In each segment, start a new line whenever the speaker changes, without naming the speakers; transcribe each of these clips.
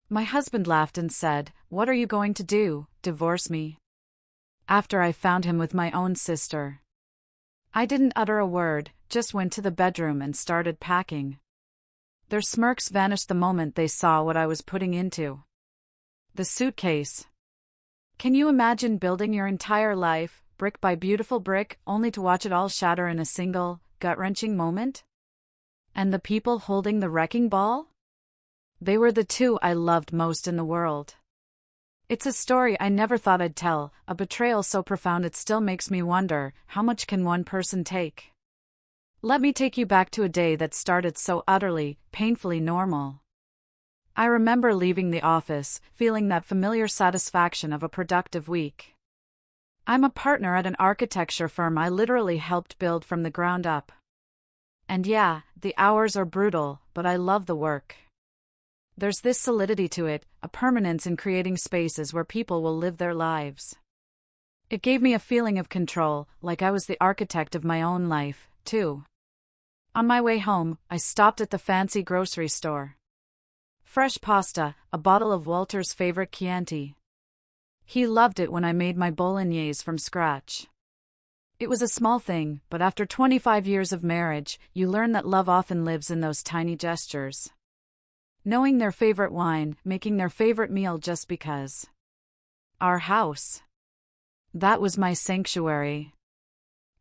My husband laughed and said, "What are you going to do, divorce me?" After I found him with my own sister. I didn't utter a word, just went to the bedroom and started packing. Their smirks vanished the moment they saw what I was putting into the suitcase. Can you imagine building your entire life, brick by beautiful brick, only to watch it all shatter in a single, gut-wrenching moment? And the people holding the wrecking ball? They were the two I loved most in the world. It's a story I never thought I'd tell, a betrayal so profound it still makes me wonder, how much can one person take? Let me take you back to a day that started so utterly, painfully normal. I remember leaving the office, feeling that familiar satisfaction of a productive week. I'm a partner at an architecture firm I literally helped build from the ground up. And yeah, the hours are brutal, but I love the work. There's this solidity to it, a permanence in creating spaces where people will live their lives. It gave me a feeling of control, like I was the architect of my own life, too. On my way home, I stopped at the fancy grocery store. Fresh pasta, a bottle of Walter's favorite Chianti. He loved it when I made my bolognese from scratch. It was a small thing, but after 25 years of marriage, you learn that love often lives in those tiny gestures. Knowing their favorite wine, making their favorite meal just because. Our house. That was my sanctuary.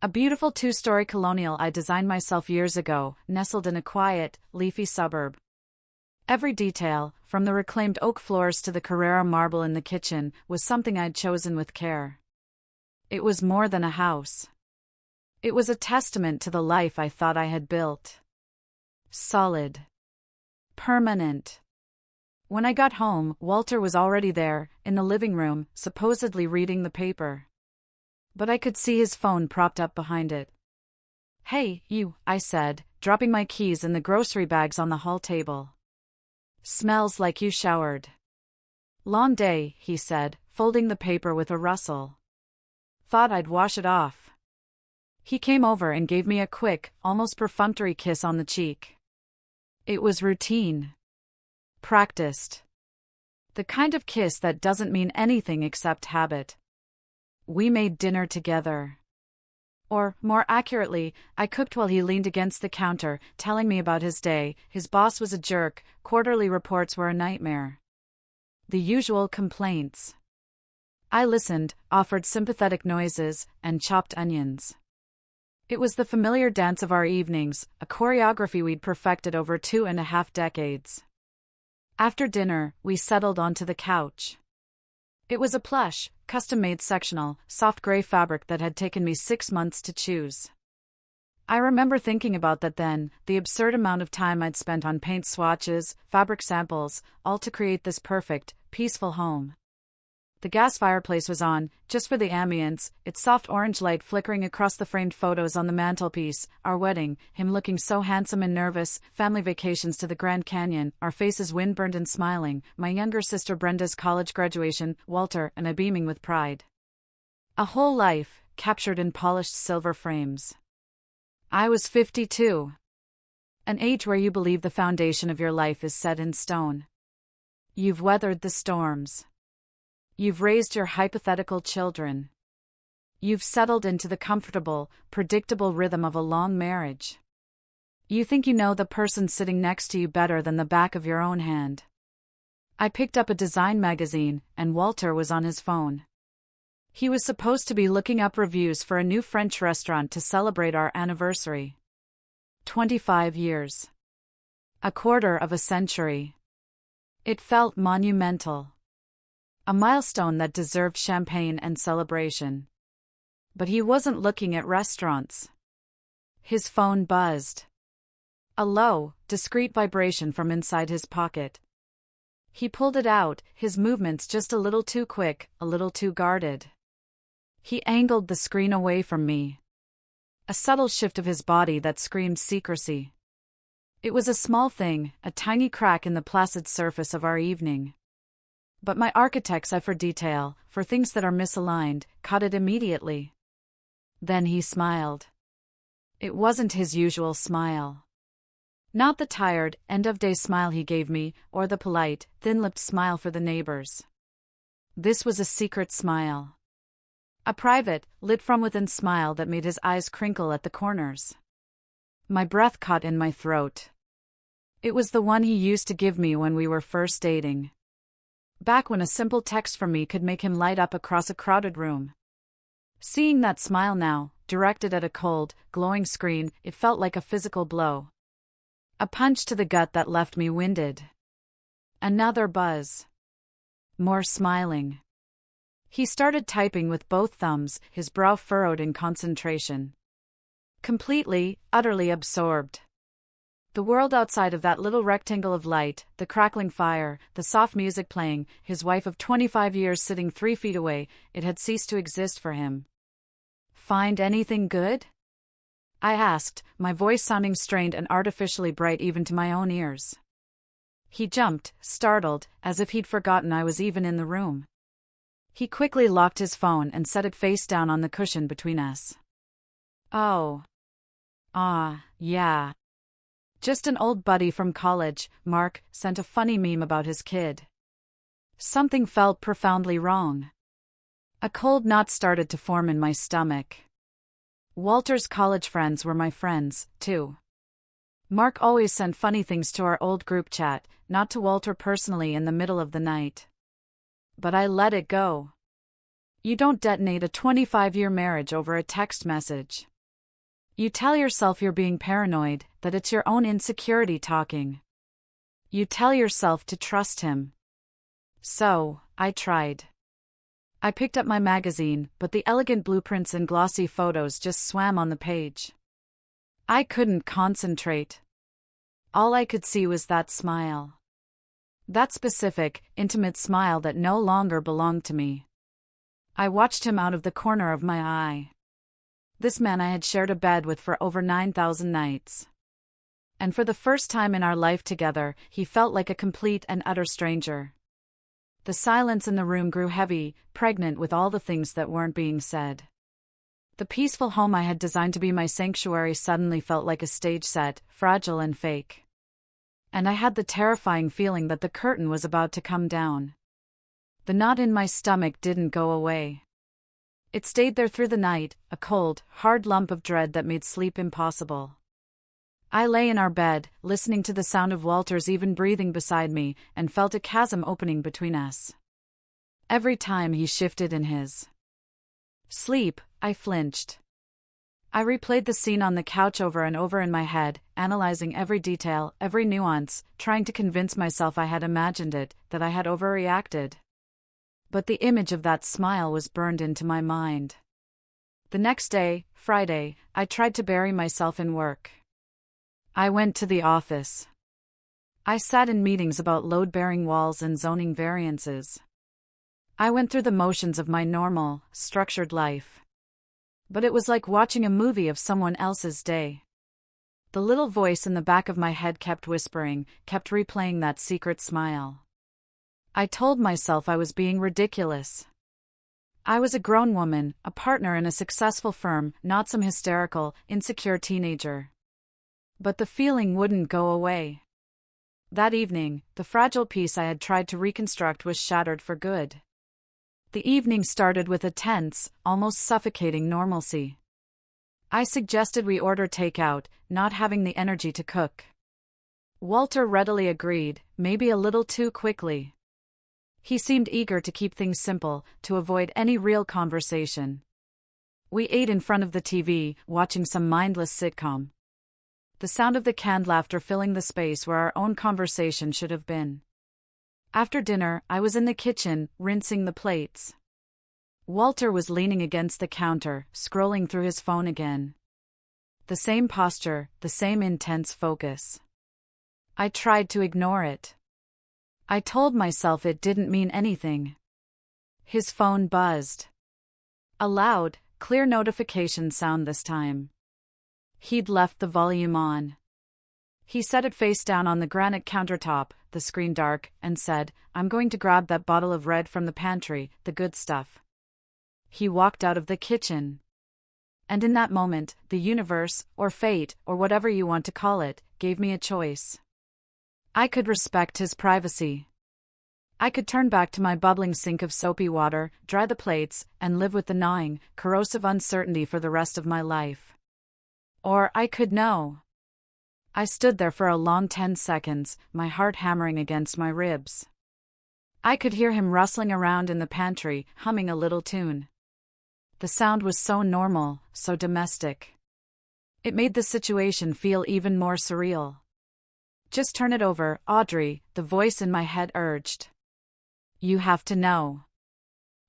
A beautiful 2-story colonial I designed myself years ago, nestled in a quiet, leafy suburb. Every detail, from the reclaimed oak floors to the Carrara marble in the kitchen, was something I'd chosen with care. It was more than a house. It was a testament to the life I thought I had built. Solid. Permanent. When I got home, Walter was already there, in the living room, supposedly reading the paper. But I could see his phone propped up behind it. "Hey, you," I said, dropping my keys and the grocery bags on the hall table. "Smells like you showered." "Long day," he said, folding the paper with a rustle. "Thought I'd wash it off." He came over and gave me a quick, almost perfunctory kiss on the cheek. It was routine. Practiced. The kind of kiss that doesn't mean anything except habit. We made dinner together. Or, more accurately, I cooked while he leaned against the counter, telling me about his day. His boss was a jerk, quarterly reports were a nightmare. The usual complaints. I listened, offered sympathetic noises, and chopped onions. It was the familiar dance of our evenings, a choreography we'd perfected over 2.5 decades. After dinner, we settled onto the couch. It was a plush, custom-made sectional, soft gray fabric that had taken me 6 months to choose. I remember thinking about that then, the absurd amount of time I'd spent on paint swatches, fabric samples, all to create this perfect, peaceful home. The gas fireplace was on, just for the ambience, its soft orange light flickering across the framed photos on the mantelpiece, our wedding, him looking so handsome and nervous, family vacations to the Grand Canyon, our faces windburned and smiling, my younger sister Brenda's college graduation, Walter and I beaming with pride. A whole life, captured in polished silver frames. I was 52. An age where you believe the foundation of your life is set in stone. You've weathered the storms. You've raised your hypothetical children. You've settled into the comfortable, predictable rhythm of a long marriage. You think you know the person sitting next to you better than the back of your own hand. I picked up a design magazine, and Walter was on his phone. He was supposed to be looking up reviews for a new French restaurant to celebrate our anniversary. 25 years. A quarter of a century. It felt monumental. A milestone that deserved champagne and celebration. But he wasn't looking at restaurants. His phone buzzed. A low, discreet vibration from inside his pocket. He pulled it out, his movements just a little too quick, a little too guarded. He angled the screen away from me. A subtle shift of his body that screamed secrecy. It was a small thing, a tiny crack in the placid surface of our evening. But my architect's eye for detail, for things that are misaligned, caught it immediately. Then he smiled. It wasn't his usual smile. Not the tired, end-of-day smile he gave me, or the polite, thin-lipped smile for the neighbors. This was a secret smile. A private, lit-from-within smile that made his eyes crinkle at the corners. My breath caught in my throat. It was the one he used to give me when we were first dating. Back when a simple text from me could make him light up across a crowded room. Seeing that smile now, directed at a cold, glowing screen, it felt like a physical blow. A punch to the gut that left me winded. Another buzz. More smiling. He started typing with both thumbs, his brow furrowed in concentration. Completely, utterly absorbed. The world outside of that little rectangle of light, the crackling fire, the soft music playing, his wife of 25 years sitting 3 feet away, it had ceased to exist for him. "Find anything good?" I asked, my voice sounding strained and artificially bright even to my own ears. He jumped, startled, as if he'd forgotten I was even in the room. He quickly locked his phone and set it face down on the cushion between us. "Oh. Yeah. Just an old buddy from college, Mark, sent a funny meme about his kid." Something felt profoundly wrong. A cold knot started to form in my stomach. Walter's college friends were my friends, too. Mark always sent funny things to our old group chat, not to Walter personally in the middle of the night. But I let it go. You don't detonate a 25-year marriage over a text message. You tell yourself you're being paranoid, that it's your own insecurity talking. You tell yourself to trust him. So, I tried. I picked up my magazine, but the elegant blueprints and glossy photos just swam on the page. I couldn't concentrate. All I could see was that smile. That specific, intimate smile that no longer belonged to me. I watched him out of the corner of my eye. This man I had shared a bed with for over 9,000 nights. And for the first time in our life together, he felt like a complete and utter stranger. The silence in the room grew heavy, pregnant with all the things that weren't being said. The peaceful home I had designed to be my sanctuary suddenly felt like a stage set, fragile and fake. And I had the terrifying feeling that the curtain was about to come down. The knot in my stomach didn't go away. It stayed there through the night, a cold, hard lump of dread that made sleep impossible. I lay in our bed, listening to the sound of Walter's even breathing beside me, and felt a chasm opening between us. Every time he shifted in his sleep, I flinched. I replayed the scene on the couch over and over in my head, analyzing every detail, every nuance, trying to convince myself I had imagined it, that I had overreacted. But the image of that smile was burned into my mind. The next day, Friday, I tried to bury myself in work. I went to the office. I sat in meetings about load-bearing walls and zoning variances. I went through the motions of my normal, structured life. But it was like watching a movie of someone else's day. The little voice in the back of my head kept whispering, kept replaying that secret smile. I told myself I was being ridiculous. I was a grown woman, a partner in a successful firm, not some hysterical, insecure teenager. But the feeling wouldn't go away. That evening, the fragile piece I had tried to reconstruct was shattered for good. The evening started with a tense, almost suffocating normalcy. I suggested we order takeout, not having the energy to cook. Walter readily agreed, maybe a little too quickly. He seemed eager to keep things simple, to avoid any real conversation. We ate in front of the TV, watching some mindless sitcom. The sound of the canned laughter filling the space where our own conversation should have been. After dinner, I was in the kitchen, rinsing the plates. Walter was leaning against the counter, scrolling through his phone again. The same posture, the same intense focus. I tried to ignore it. I told myself it didn't mean anything. His phone buzzed. A loud, clear notification sound this time. He'd left the volume on. He set it face down on the granite countertop, the screen dark, and said, "I'm going to grab that bottle of red from the pantry, the good stuff." He walked out of the kitchen. And in that moment, the universe, or fate, or whatever you want to call it, gave me a choice. I could respect his privacy. I could turn back to my bubbling sink of soapy water, dry the plates, and live with the gnawing, corrosive uncertainty for the rest of my life. Or I could know. I stood there for a long 10 seconds, my heart hammering against my ribs. I could hear him rustling around in the pantry, humming a little tune. The sound was so normal, so domestic. It made the situation feel even more surreal. "Just turn it over, Audrey," the voice in my head urged. "You have to know."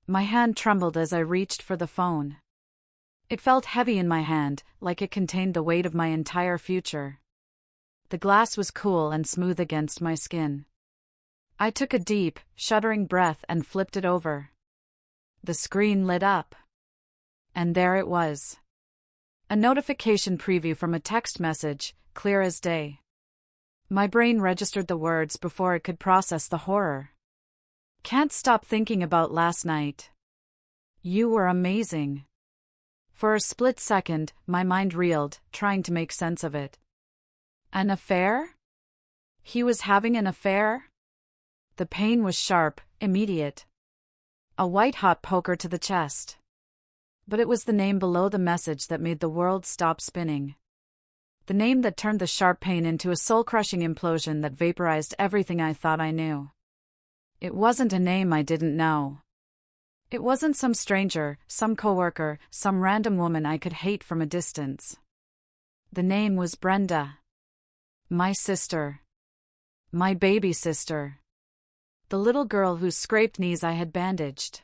My hand trembled as I reached for the phone. It felt heavy in my hand, like it contained the weight of my entire future. The glass was cool and smooth against my skin. I took a deep, shuddering breath and flipped it over. The screen lit up. And there it was. A notification preview from a text message, clear as day. My brain registered the words before it could process the horror. "Can't stop thinking about last night. You were amazing." For a split second, my mind reeled, trying to make sense of it. An affair? He was having an affair? The pain was sharp, immediate. A white-hot poker to the chest. But it was the name below the message that made the world stop spinning. The name that turned the sharp pain into a soul-crushing implosion that vaporized everything I thought I knew. It wasn't a name I didn't know. It wasn't some stranger, some coworker, some random woman I could hate from a distance. The name was Brenda. My sister. My baby sister. The little girl whose scraped knees I had bandaged.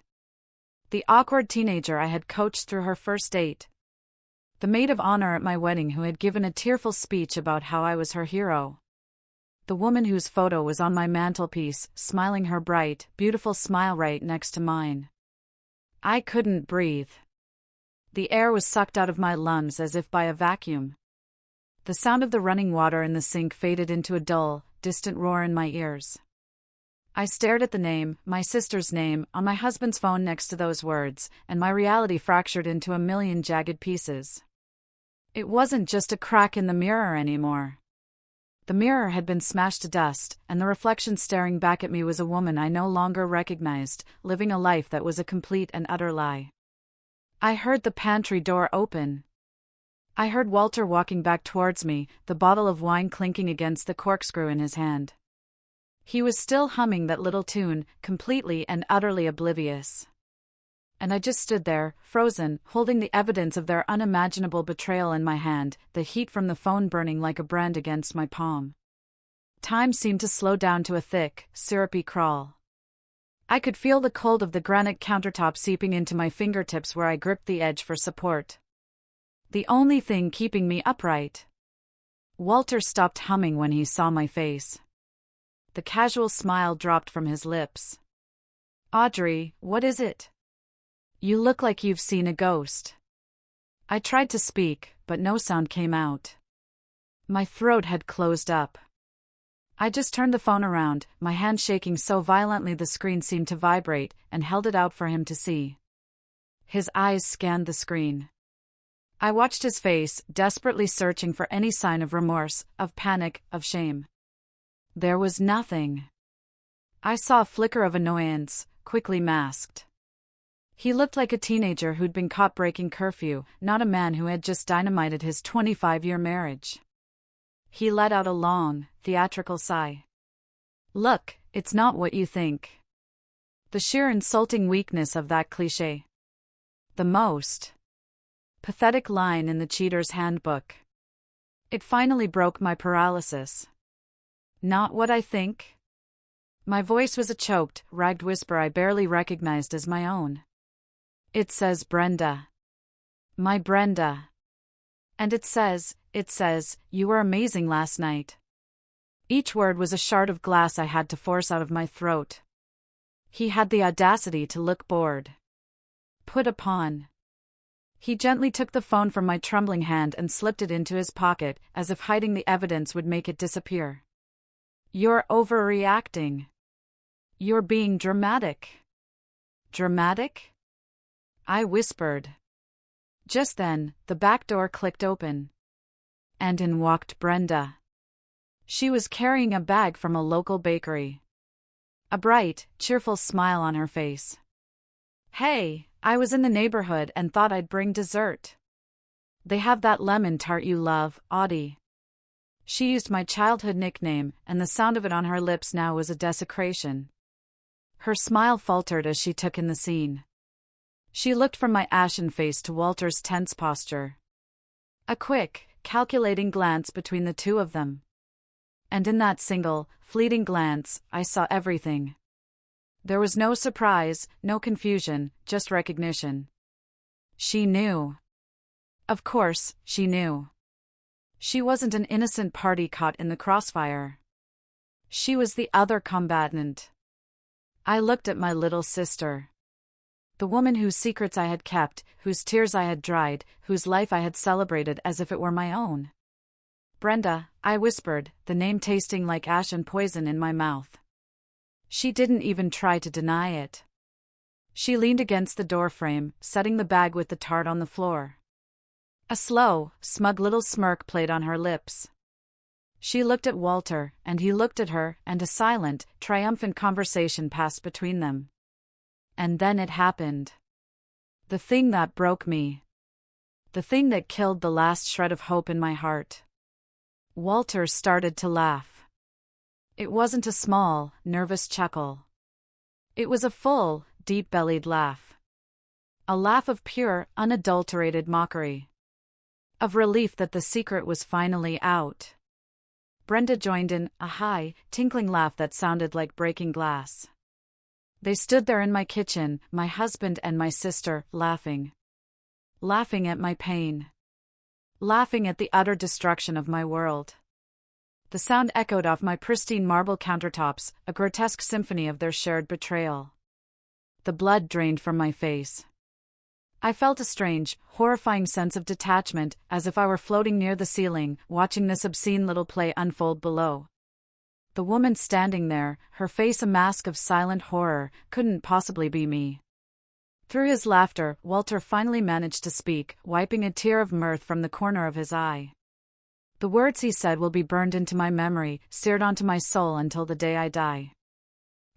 The awkward teenager I had coached through her first date. The maid of honor at my wedding who had given a tearful speech about how I was her hero. The woman whose photo was on my mantelpiece, smiling her bright, beautiful smile right next to mine. I couldn't breathe. The air was sucked out of my lungs as if by a vacuum. The sound of the running water in the sink faded into a dull, distant roar in my ears. I stared at the name, my sister's name, on my husband's phone next to those words, and my reality fractured into a million jagged pieces. It wasn't just a crack in the mirror anymore. The mirror had been smashed to dust, and the reflection staring back at me was a woman I no longer recognized, living a life that was a complete and utter lie. I heard the pantry door open. I heard Walter walking back towards me, the bottle of wine clinking against the corkscrew in his hand. He was still humming that little tune, completely and utterly oblivious. And I just stood there, frozen, holding the evidence of their unimaginable betrayal in my hand, the heat from the phone burning like a brand against my palm. Time seemed to slow down to a thick, syrupy crawl. I could feel the cold of the granite countertop seeping into my fingertips where I gripped the edge for support. The only thing keeping me upright. Walter stopped humming when he saw my face. The casual smile dropped from his lips. "Audrey, what is it? You look like you've seen a ghost." I tried to speak, but no sound came out. My throat had closed up. I just turned the phone around, my hand shaking so violently the screen seemed to vibrate, and held it out for him to see. His eyes scanned the screen. I watched his face, desperately searching for any sign of remorse, of panic, of shame. There was nothing. I saw a flicker of annoyance, quickly masked. He looked like a teenager who'd been caught breaking curfew, not a man who had just dynamited his 25-year marriage. He let out a long, theatrical sigh. "Look, it's not what you think." The sheer insulting weakness of that cliché. The most pathetic line in the cheater's handbook. It finally broke my paralysis. "Not what I think?" My voice was a choked, ragged whisper I barely recognized as my own. "It says Brenda. My Brenda. And it says, you were amazing last night." Each word was a shard of glass I had to force out of my throat. He had the audacity to look bored. Put upon. He gently took the phone from my trembling hand and slipped it into his pocket, as if hiding the evidence would make it disappear. "You're overreacting. You're being dramatic." "Dramatic?" I whispered. Just then, the back door clicked open. And in walked Brenda. She was carrying a bag from a local bakery. A bright, cheerful smile on her face. "Hey, I was in the neighborhood and thought I'd bring dessert. They have that lemon tart you love, Audie." She used my childhood nickname, and the sound of it on her lips now was a desecration. Her smile faltered as she took in the scene. She looked from my ashen face to Walter's tense posture. A quick, calculating glance between the two of them. And in that single, fleeting glance, I saw everything. There was no surprise, no confusion, just recognition. She knew. Of course, she knew. She wasn't an innocent party caught in the crossfire. She was the other combatant. I looked at my little sister. The woman whose secrets I had kept, whose tears I had dried, whose life I had celebrated as if it were my own. "Brenda," I whispered, the name tasting like ash and poison in my mouth. She didn't even try to deny it. She leaned against the doorframe, setting the bag with the tart on the floor. A slow, smug little smirk played on her lips. She looked at Walter, and he looked at her, and a silent, triumphant conversation passed between them. And then it happened. The thing that broke me. The thing that killed the last shred of hope in my heart. Walter started to laugh. It wasn't a small, nervous chuckle. It was a full, deep-bellied laugh. A laugh of pure, unadulterated mockery. Of relief that the secret was finally out. Brenda joined in, a high, tinkling laugh that sounded like breaking glass. They stood there in my kitchen, my husband and my sister, laughing. Laughing at my pain. Laughing at the utter destruction of my world. The sound echoed off my pristine marble countertops, a grotesque symphony of their shared betrayal. The blood drained from my face. I felt a strange, horrifying sense of detachment, as if I were floating near the ceiling, watching this obscene little play unfold below. The woman standing there, her face a mask of silent horror, couldn't possibly be me. Through his laughter, Walter finally managed to speak, wiping a tear of mirth from the corner of his eye. The words he said will be burned into my memory, seared onto my soul until the day I die.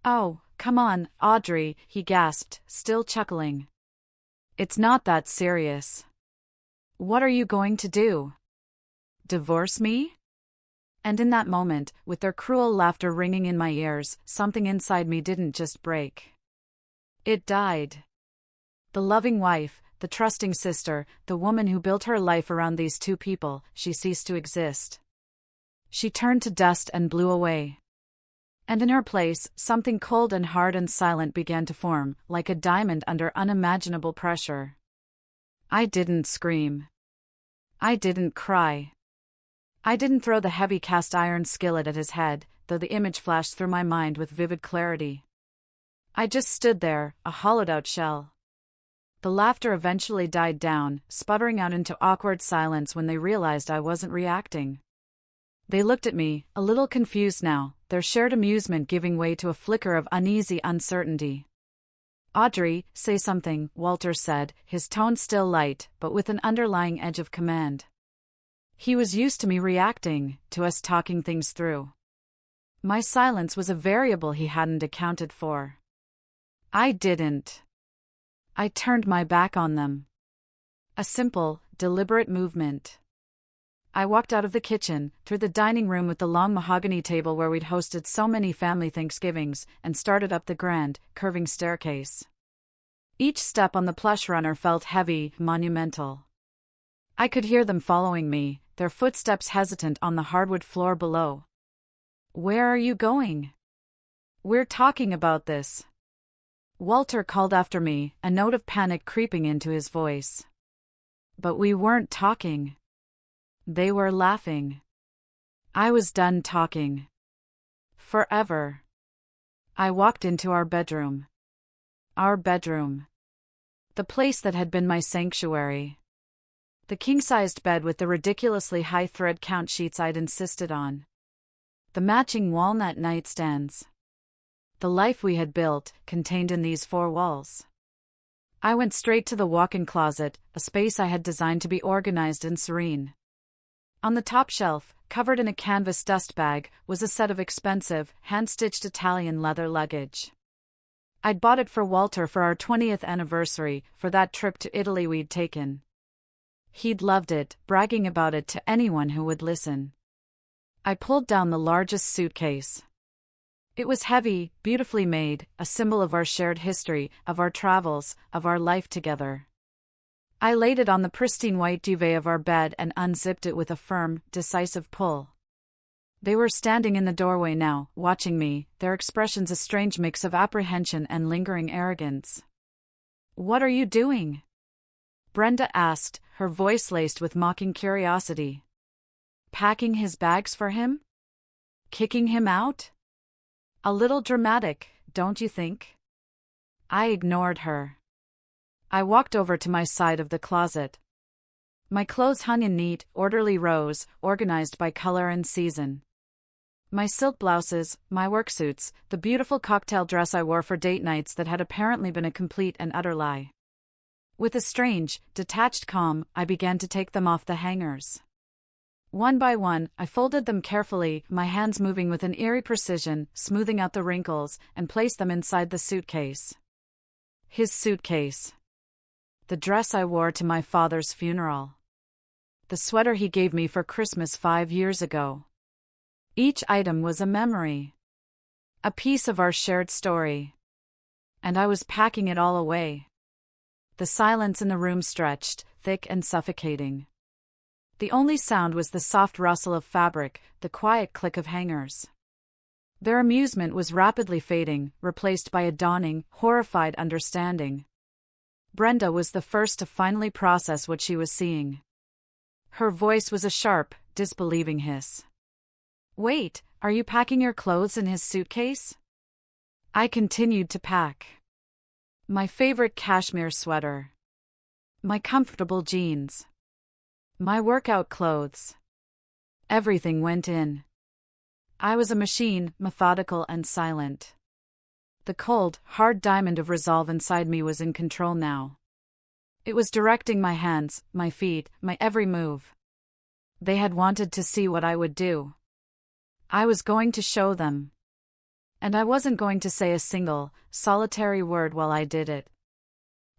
"Oh, come on, Audrey," he gasped, still chuckling. "It's not that serious. What are you going to do? Divorce me?" And in that moment, with their cruel laughter ringing in my ears, something inside me didn't just break. It died. The loving wife, the trusting sister, the woman who built her life around these two people, she ceased to exist. She turned to dust and blew away. And in her place, something cold and hard and silent began to form, like a diamond under unimaginable pressure. I didn't scream. I didn't cry. I didn't throw the heavy cast iron skillet at his head, though the image flashed through my mind with vivid clarity. I just stood there, a hollowed-out shell. The laughter eventually died down, sputtering out into awkward silence when they realized I wasn't reacting. They looked at me, a little confused now, their shared amusement giving way to a flicker of uneasy uncertainty. "Audrey, say something," Walter said, his tone still light, but with an underlying edge of command. He was used to me reacting, to us talking things through. My silence was a variable he hadn't accounted for. I didn't. I turned my back on them. A simple, deliberate movement. I walked out of the kitchen, through the dining room with the long mahogany table where we'd hosted so many family Thanksgivings, and started up the grand, curving staircase. Each step on the plush runner felt heavy, monumental. I could hear them following me, their footsteps hesitant on the hardwood floor below. "Where are you going?" "We're talking about this," Walter called after me, a note of panic creeping into his voice. But we weren't talking. They were laughing. I was done talking. Forever. I walked into our bedroom. Our bedroom. The place that had been my sanctuary. The king-sized bed with the ridiculously high thread count sheets I'd insisted on. The matching walnut nightstands. The life we had built, contained in these four walls. I went straight to the walk-in closet, a space I had designed to be organized and serene. On the top shelf, covered in a canvas dust bag, was a set of expensive, hand-stitched Italian leather luggage. I'd bought it for Walter for our 20th anniversary, for that trip to Italy we'd taken. He'd loved it, bragging about it to anyone who would listen. I pulled down the largest suitcase. It was heavy, beautifully made, a symbol of our shared history, of our travels, of our life together. I laid it on the pristine white duvet of our bed and unzipped it with a firm, decisive pull. They were standing in the doorway now, watching me, their expressions a strange mix of apprehension and lingering arrogance. "What are you doing?" Brenda asked, her voice laced with mocking curiosity. "Packing his bags for him? Kicking him out? A little dramatic, don't you think?" I ignored her. I walked over to my side of the closet. My clothes hung in neat, orderly rows, organized by color and season. My silk blouses, my work suits, the beautiful cocktail dress I wore for date nights that had apparently been a complete and utter lie. With a strange, detached calm, I began to take them off the hangers. One by one, I folded them carefully, my hands moving with an eerie precision, smoothing out the wrinkles, and placed them inside the suitcase. His suitcase. The dress I wore to my father's funeral. The sweater he gave me for Christmas 5 years ago. Each item was a memory. A piece of our shared story. And I was packing it all away. The silence in the room stretched, thick and suffocating. The only sound was the soft rustle of fabric, the quiet click of hangers. Their amusement was rapidly fading, replaced by a dawning, horrified understanding. Brenda was the first to finally process what she was seeing. Her voice was a sharp, disbelieving hiss. "Wait, are you packing your clothes in his suitcase?" I continued to pack. My favorite cashmere sweater. My comfortable jeans. My workout clothes. Everything went in. I was a machine, methodical and silent. The cold, hard diamond of resolve inside me was in control now. It was directing my hands, my feet, my every move. They had wanted to see what I would do. I was going to show them. And I wasn't going to say a single, solitary word while I did it.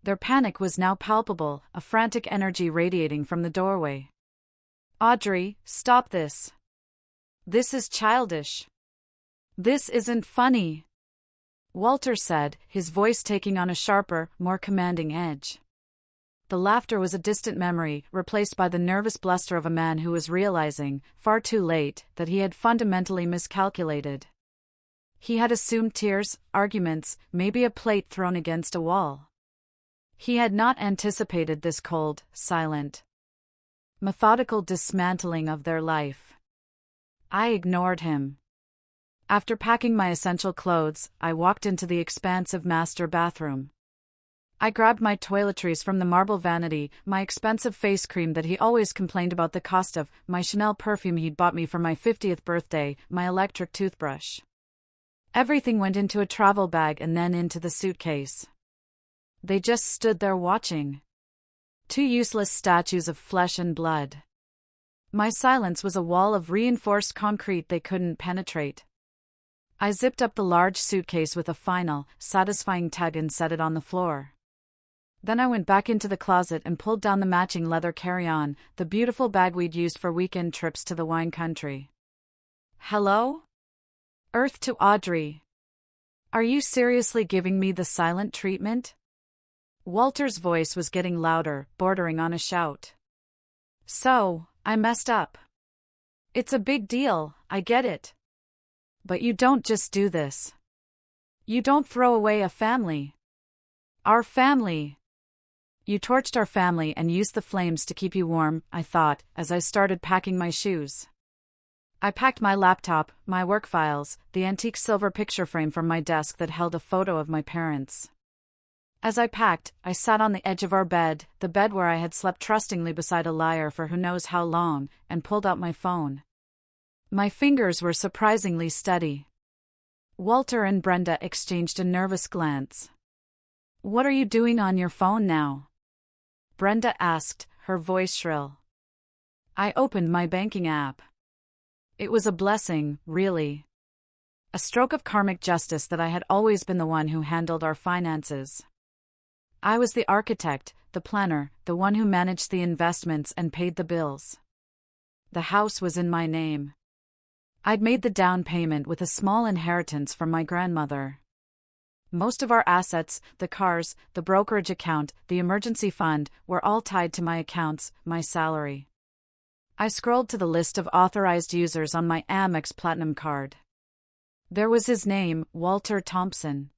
Their panic was now palpable, a frantic energy radiating from the doorway. "Audrey, stop this. This is childish. This isn't funny," Walter said, his voice taking on a sharper, more commanding edge. The laughter was a distant memory, replaced by the nervous bluster of a man who was realizing, far too late, that he had fundamentally miscalculated. He had assumed tears, arguments, maybe a plate thrown against a wall. He had not anticipated this cold, silent, methodical dismantling of their life. I ignored him. After packing my essential clothes, I walked into the expansive master bathroom. I grabbed my toiletries from the marble vanity, my expensive face cream that he always complained about the cost of, my Chanel perfume he'd bought me for my 50th birthday, my electric toothbrush. Everything went into a travel bag and then into the suitcase. They just stood there watching. Two useless statues of flesh and blood. My silence was a wall of reinforced concrete they couldn't penetrate. I zipped up the large suitcase with a final, satisfying tug and set it on the floor. Then I went back into the closet and pulled down the matching leather carry-on, the beautiful bag we'd used for weekend trips to the wine country. "Hello? Earth to Audrey. Are you seriously giving me the silent treatment?" Walter's voice was getting louder, bordering on a shout. "So, I messed up. It's a big deal, I get it. But you don't just do this. You don't throw away a family. Our family. You torched our family and used the flames to keep you warm," I thought, as I started packing my shoes. I packed my laptop, my work files, the antique silver picture frame from my desk that held a photo of my parents. As I packed, I sat on the edge of our bed, the bed where I had slept trustingly beside a liar for who knows how long, and pulled out my phone. My fingers were surprisingly steady. Walter and Brenda exchanged a nervous glance. "What are you doing on your phone now?" Brenda asked, her voice shrill. I opened my banking app. It was a blessing, really. A stroke of karmic justice that I had always been the one who handled our finances. I was the architect, the planner, the one who managed the investments and paid the bills. The house was in my name. I'd made the down payment with a small inheritance from my grandmother. Most of our assets, the cars, the brokerage account, the emergency fund, were all tied to my accounts, my salary. I scrolled to the list of authorized users on my Amex Platinum card. There was his name, Walter Thompson.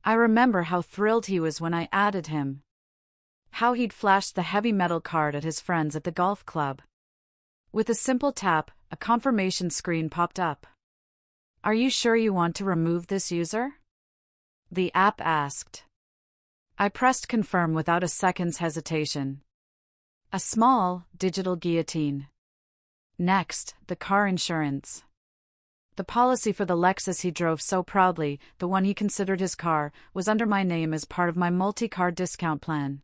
I remember how thrilled he was when I added him. How he'd flashed the heavy metal card at his friends at the golf club. With a simple tap, a confirmation screen popped up. "Are you sure you want to remove this user?" the app asked. I pressed confirm without a second's hesitation. A small, digital guillotine. Next, the car insurance. The policy for the Lexus he drove so proudly, the one he considered his car, was under my name as part of my multi-car discount plan.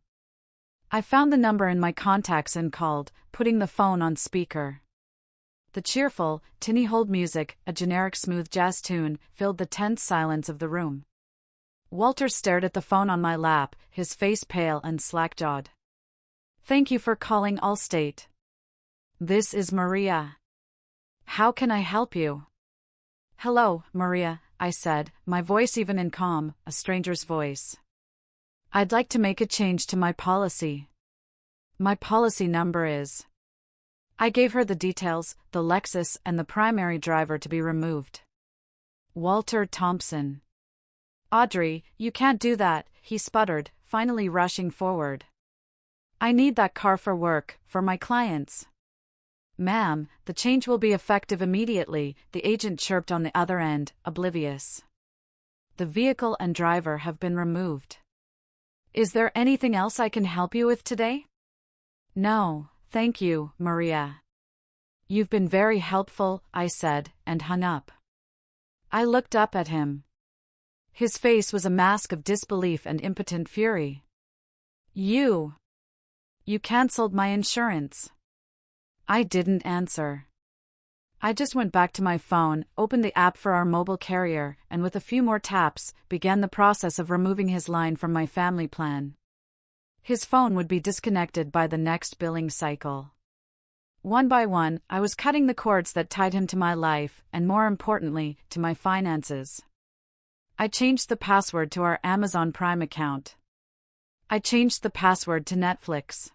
I found the number in my contacts and called, putting the phone on speaker. The cheerful, tinny hold music, a generic smooth jazz tune, filled the tense silence of the room. Walter stared at the phone on my lap, his face pale and slack-jawed. "Thank you for calling Allstate. This is Maria. How can I help you?" "Hello, Maria," I said, my voice even in calm, a stranger's voice. "I'd like to make a change to my policy. My policy number is..." I gave her the details, the Lexus and the primary driver to be removed. Walter Thompson. "Audrey, you can't do that," he sputtered, finally rushing forward. "I need that car for work, for my clients." "Ma'am, the change will be effective immediately," the agent chirped on the other end, oblivious. "The vehicle and driver have been removed. Is there anything else I can help you with today?" "No, thank you, Maria. You've been very helpful," I said, and hung up. I looked up at him. His face was a mask of disbelief and impotent fury. You canceled my insurance." I didn't answer. I just went back to my phone, opened the app for our mobile carrier, and with a few more taps, began the process of removing his line from my family plan. His phone would be disconnected by the next billing cycle. One by one, I was cutting the cords that tied him to my life, and more importantly, to my finances. I changed the password to our Amazon Prime account. I changed the password to Netflix.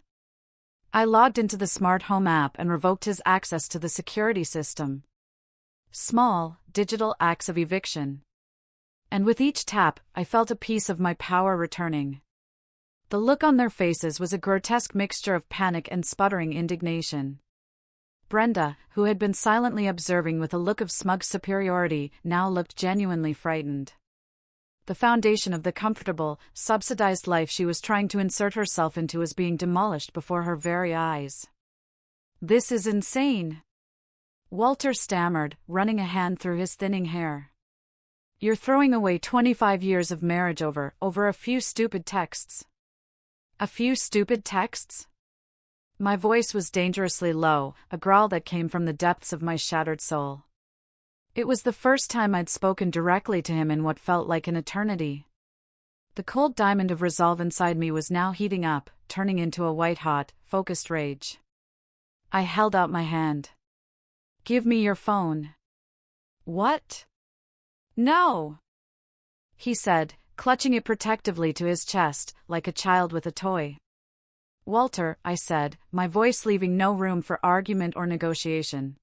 I logged into the smart home app and revoked his access to the security system. Small, digital acts of eviction. And with each tap, I felt a piece of my power returning. The look on their faces was a grotesque mixture of panic and sputtering indignation. Brenda, who had been silently observing with a look of smug superiority, now looked genuinely frightened. The foundation of the comfortable, subsidized life she was trying to insert herself into was being demolished before her very eyes. "This is insane," Walter stammered, running a hand through his thinning hair. "You're throwing away 25 years of marriage over a few stupid texts." "A few stupid texts?" My voice was dangerously low, a growl that came from the depths of my shattered soul. It was the first time I'd spoken directly to him in what felt like an eternity. The cold diamond of resolve inside me was now heating up, turning into a white-hot, focused rage. I held out my hand. "Give me your phone." "What?" "No," he said, clutching it protectively to his chest, like a child with a toy. "Walter," I said, my voice leaving no room for argument or negotiation.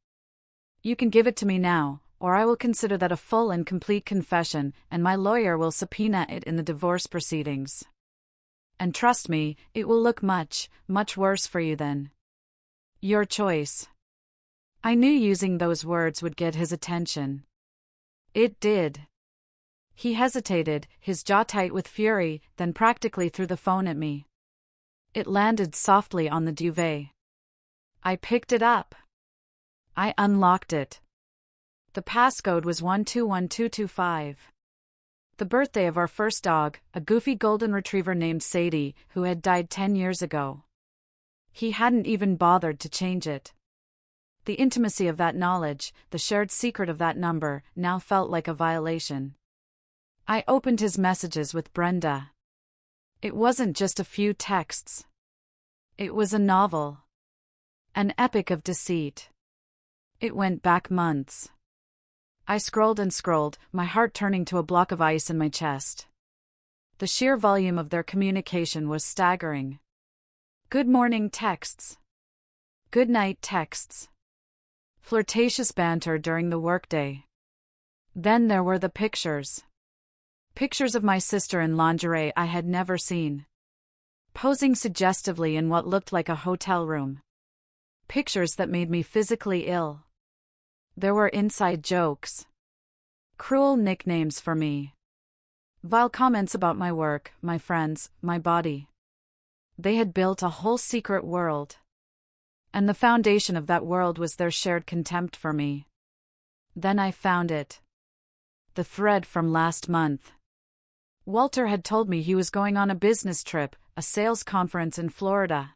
"You can give it to me now, or I will consider that a full and complete confession, and my lawyer will subpoena it in the divorce proceedings. And trust me, it will look much, much worse for you then. Your choice." I knew using those words would get his attention. It did. He hesitated, his jaw tight with fury, then practically threw the phone at me. It landed softly on the duvet. I picked it up. I unlocked it. The passcode was 121225. The birthday of our first dog, a goofy golden retriever named Sadie, who had died 10 years ago. He hadn't even bothered to change it. The intimacy of that knowledge, the shared secret of that number, now felt like a violation. I opened his messages with Brenda. It wasn't just a few texts. It was a novel. An epic of deceit. It went back months. I scrolled and scrolled, my heart turning to a block of ice in my chest. The sheer volume of their communication was staggering. Good morning texts. Good night texts. Flirtatious banter during the workday. Then there were the pictures. Pictures of my sister in lingerie I had never seen. Posing suggestively in what looked like a hotel room. Pictures that made me physically ill. There were inside jokes. Cruel nicknames for me. Vile comments about my work, my friends, my body. They had built a whole secret world. And the foundation of that world was their shared contempt for me. Then I found it. The thread from last month. Walter had told me he was going on a business trip, a sales conference in Florida.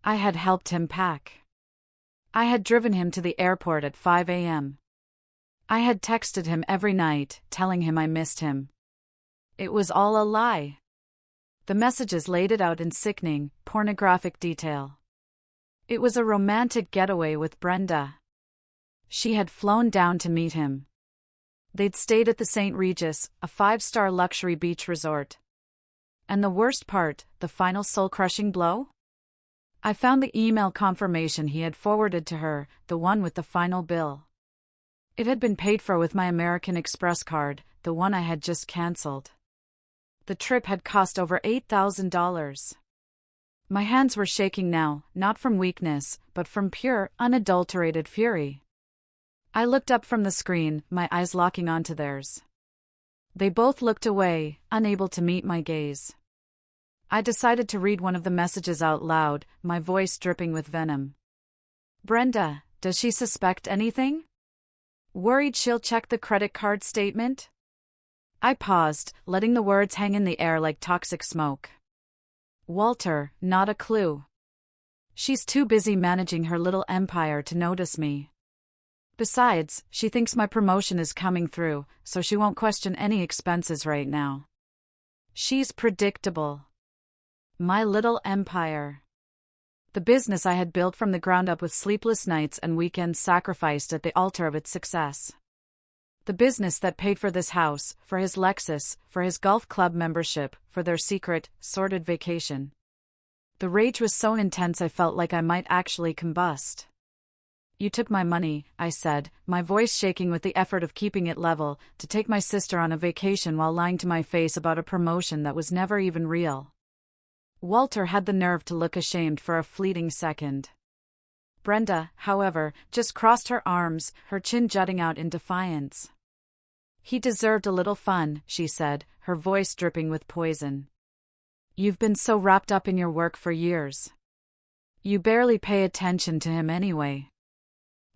I had helped him pack. I had driven him to the airport at 5 a.m. I had texted him every night, telling him I missed him. It was all a lie. The messages laid it out in sickening, pornographic detail. It was a romantic getaway with Brenda. She had flown down to meet him. They'd stayed at the St. Regis, a 5-star luxury beach resort. And the worst part, the final soul-crushing blow? I found the email confirmation he had forwarded to her, the one with the final bill. It had been paid for with my American Express card, the one I had just cancelled. The trip had cost over $8,000. My hands were shaking now, not from weakness, but from pure, unadulterated fury. I looked up from the screen, my eyes locking onto theirs. They both looked away, unable to meet my gaze. I decided to read one of the messages out loud, my voice dripping with venom. Brenda, does she suspect anything? Worried she'll check the credit card statement? I paused, letting the words hang in the air like toxic smoke. Walter, not a clue. She's too busy managing her little empire to notice me. Besides, she thinks my promotion is coming through, so she won't question any expenses right now. She's predictable. My little empire. The business I had built from the ground up with sleepless nights and weekends sacrificed at the altar of its success. The business that paid for this house, for his Lexus, for his golf club membership, for their secret, sordid vacation. The rage was so intense I felt like I might actually combust. You took my money, I said, my voice shaking with the effort of keeping it level, to take my sister on a vacation while lying to my face about a promotion that was never even real. Walter had the nerve to look ashamed for a fleeting second. Brenda, however, just crossed her arms, her chin jutting out in defiance. He deserved a little fun, she said, her voice dripping with poison. You've been so wrapped up in your work for years. You barely pay attention to him anyway.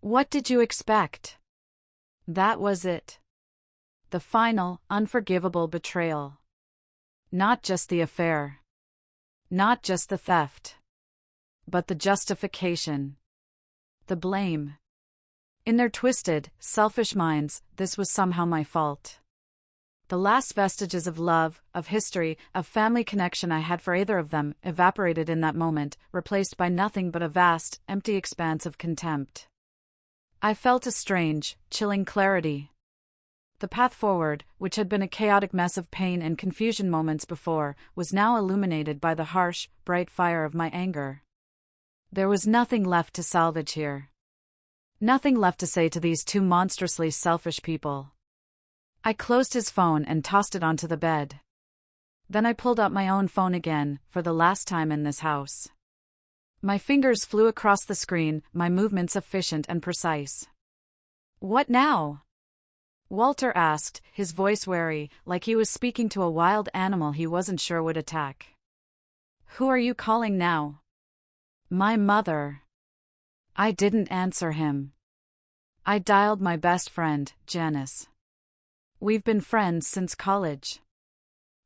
What did you expect? That was it. The final, unforgivable betrayal. Not just the affair. Not just the theft. But the justification. The blame. In their twisted, selfish minds, this was somehow my fault. The last vestiges of love, of history, of family connection I had for either of them evaporated in that moment, replaced by nothing but a vast, empty expanse of contempt. I felt a strange, chilling clarity. The path forward, which had been a chaotic mess of pain and confusion moments before, was now illuminated by the harsh, bright fire of my anger. There was nothing left to salvage here. Nothing left to say to these two monstrously selfish people. I closed his phone and tossed it onto the bed. Then I pulled out my own phone again, for the last time in this house. My fingers flew across the screen, my movements efficient and precise. What now? Walter asked, his voice wary, like he was speaking to a wild animal he wasn't sure would attack. Who are you calling now? My mother. I didn't answer him. I dialed my best friend, Janice. We've been friends since college.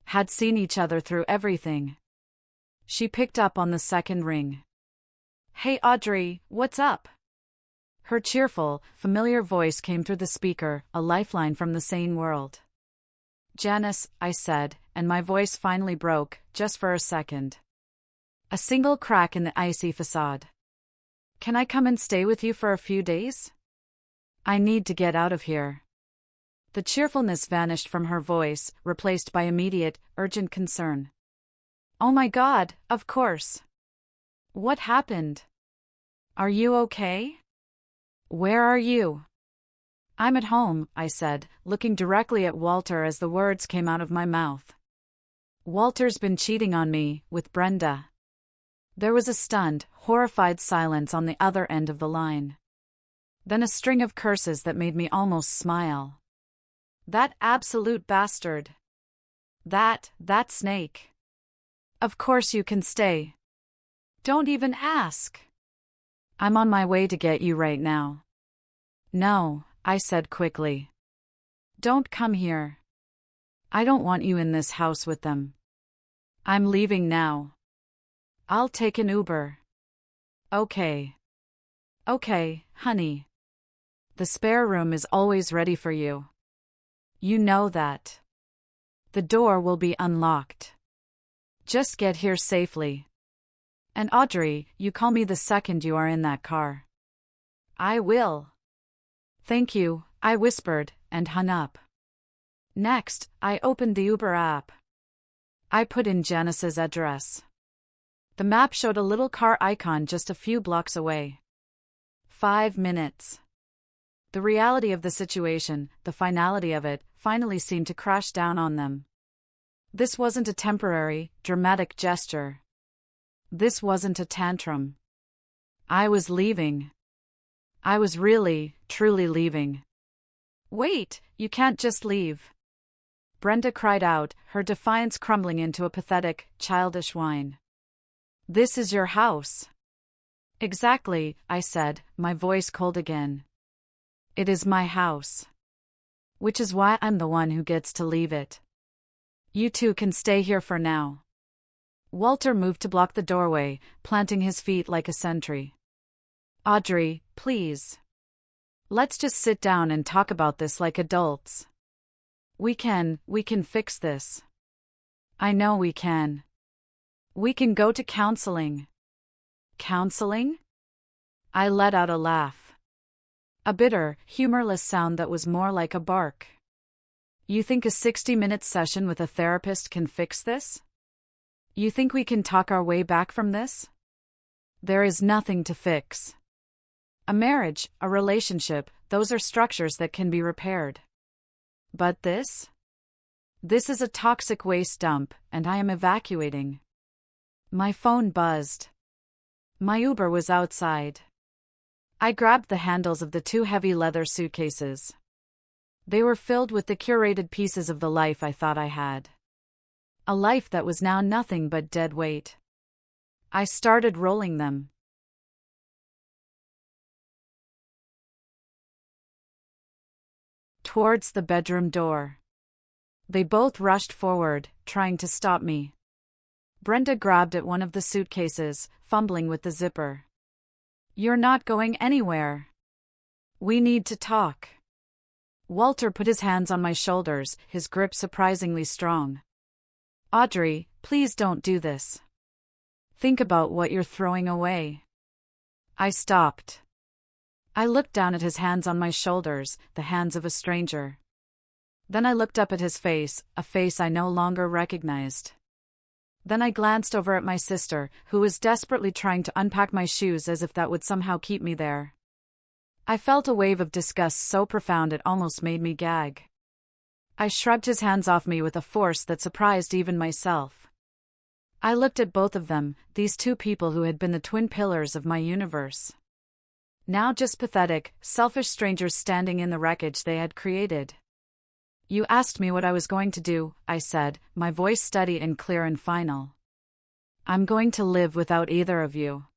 Had seen each other through everything. She picked up on the second ring. Hey Audrey, what's up? Her cheerful, familiar voice came through the speaker, a lifeline from the sane world. "Janice," I said, and my voice finally broke, just for a second. A single crack in the icy facade. "Can I come and stay with you for a few days? I need to get out of here." The cheerfulness vanished from her voice, replaced by immediate, urgent concern. "Oh my God, of course. What happened? Are you okay? Where are you?" "I'm at home," I said, looking directly at Walter as the words came out of my mouth. "Walter's been cheating on me, with Brenda." There was a stunned, horrified silence on the other end of the line. Then a string of curses that made me almost smile. "That absolute bastard. That snake. Of course you can stay. Don't even ask. I'm on my way to get you right now." "No," I said quickly. "Don't come here. I don't want you in this house with them. I'm leaving now. I'll take an Uber." Okay, honey. The spare room is always ready for you. You know that. The door will be unlocked. Just get here safely. And Audrey, you call me the second you are in that car." "I will." "Thank you," I whispered, and hung up. Next, I opened the Uber app. I put in Janice's address. The map showed a little car icon just a few blocks away. 5 minutes. The reality of the situation, the finality of it, finally seemed to crash down on them. This wasn't a temporary, dramatic gesture. This wasn't a tantrum. I was leaving. I was really, truly leaving. "Wait, you can't just leave." Brenda cried out, her defiance crumbling into a pathetic, childish whine. "This is your house." "Exactly," I said, my voice cold again. "It is my house. Which is why I'm the one who gets to leave it. You two can stay here for now." Walter moved to block the doorway, planting his feet like a sentry. "Audrey, please. Let's just sit down and talk about this like adults. We can fix this. I know we can. We can go to counseling." "Counseling?" I let out a laugh. A bitter, humorless sound that was more like a bark. "You think a 60-minute session with a therapist can fix this? You think we can talk our way back from this? There is nothing to fix. A marriage, a relationship, those are structures that can be repaired. But this? This is a toxic waste dump, and I am evacuating." My phone buzzed. My Uber was outside. I grabbed the handles of the 2 heavy leather suitcases. They were filled with the curated pieces of the life I thought I had. A life that was now nothing but dead weight. I started rolling them. Towards the bedroom door. They both rushed forward, trying to stop me. Brenda grabbed at one of the suitcases, fumbling with the zipper. "You're not going anywhere. We need to talk." Walter put his hands on my shoulders, his grip surprisingly strong. "Audrey, please don't do this. Think about what you're throwing away." I stopped. I looked down at his hands on my shoulders, the hands of a stranger. Then I looked up at his face, a face I no longer recognized. Then I glanced over at my sister, who was desperately trying to unpack my shoes as if that would somehow keep me there. I felt a wave of disgust so profound it almost made me gag. I shrugged his hands off me with a force that surprised even myself. I looked at both of them, these 2 people who had been the twin pillars of my universe. Now just pathetic, selfish strangers standing in the wreckage they had created. "You asked me what I was going to do," I said, my voice steady and clear and final. "I'm going to live without either of you."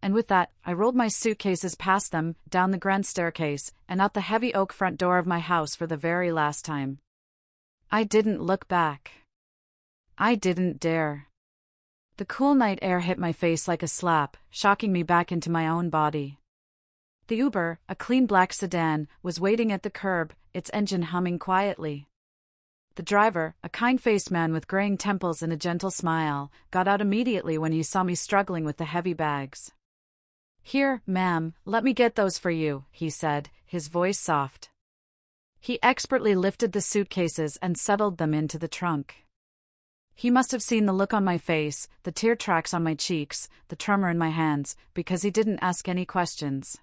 And with that, I rolled my suitcases past them, down the grand staircase, and out the heavy oak front door of my house for the very last time. I didn't look back. I didn't dare. The cool night air hit my face like a slap, shocking me back into my own body. The Uber, a clean black sedan, was waiting at the curb, its engine humming quietly. The driver, a kind-faced man with graying temples and a gentle smile, got out immediately when he saw me struggling with the heavy bags. "Here, ma'am, let me get those for you," he said, his voice soft. He expertly lifted the suitcases and settled them into the trunk. He must have seen the look on my face, the tear tracks on my cheeks, the tremor in my hands, because he didn't ask any questions.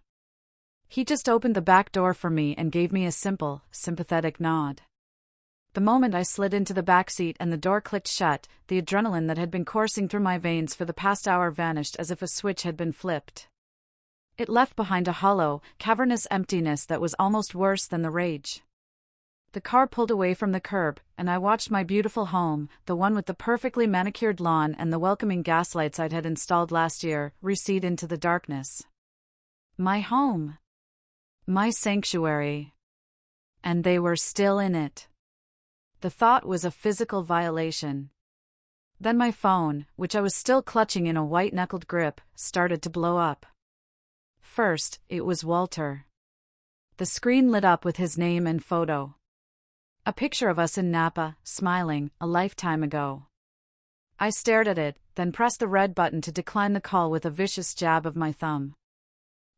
He just opened the back door for me and gave me a simple, sympathetic nod. The moment I slid into the back seat and the door clicked shut, the adrenaline that had been coursing through my veins for the past hour vanished as if a switch had been flipped. It left behind a hollow, cavernous emptiness that was almost worse than the rage. The car pulled away from the curb, and I watched my beautiful home, the one with the perfectly manicured lawn and the welcoming gaslights I'd had installed last year, recede into the darkness. My home. My sanctuary. And they were still in it. The thought was a physical violation. Then my phone, which I was still clutching in a white-knuckled grip, started to blow up. First, it was Walter. The screen lit up with his name and photo. A picture of us in Napa, smiling, a lifetime ago. I stared at it, then pressed the red button to decline the call with a vicious jab of my thumb.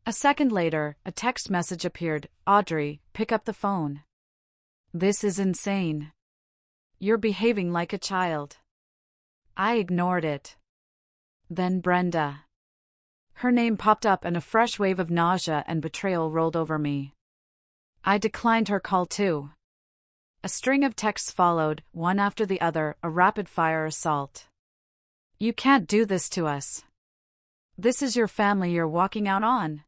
A second later, a text message appeared, "Audrey, pick up the phone. This is insane. You're behaving like a child." I ignored it. Then Brenda. Her name popped up and a fresh wave of nausea and betrayal rolled over me. I declined her call too. A string of texts followed, one after the other, a rapid-fire assault. "You can't do this to us. This is your family you're walking out on.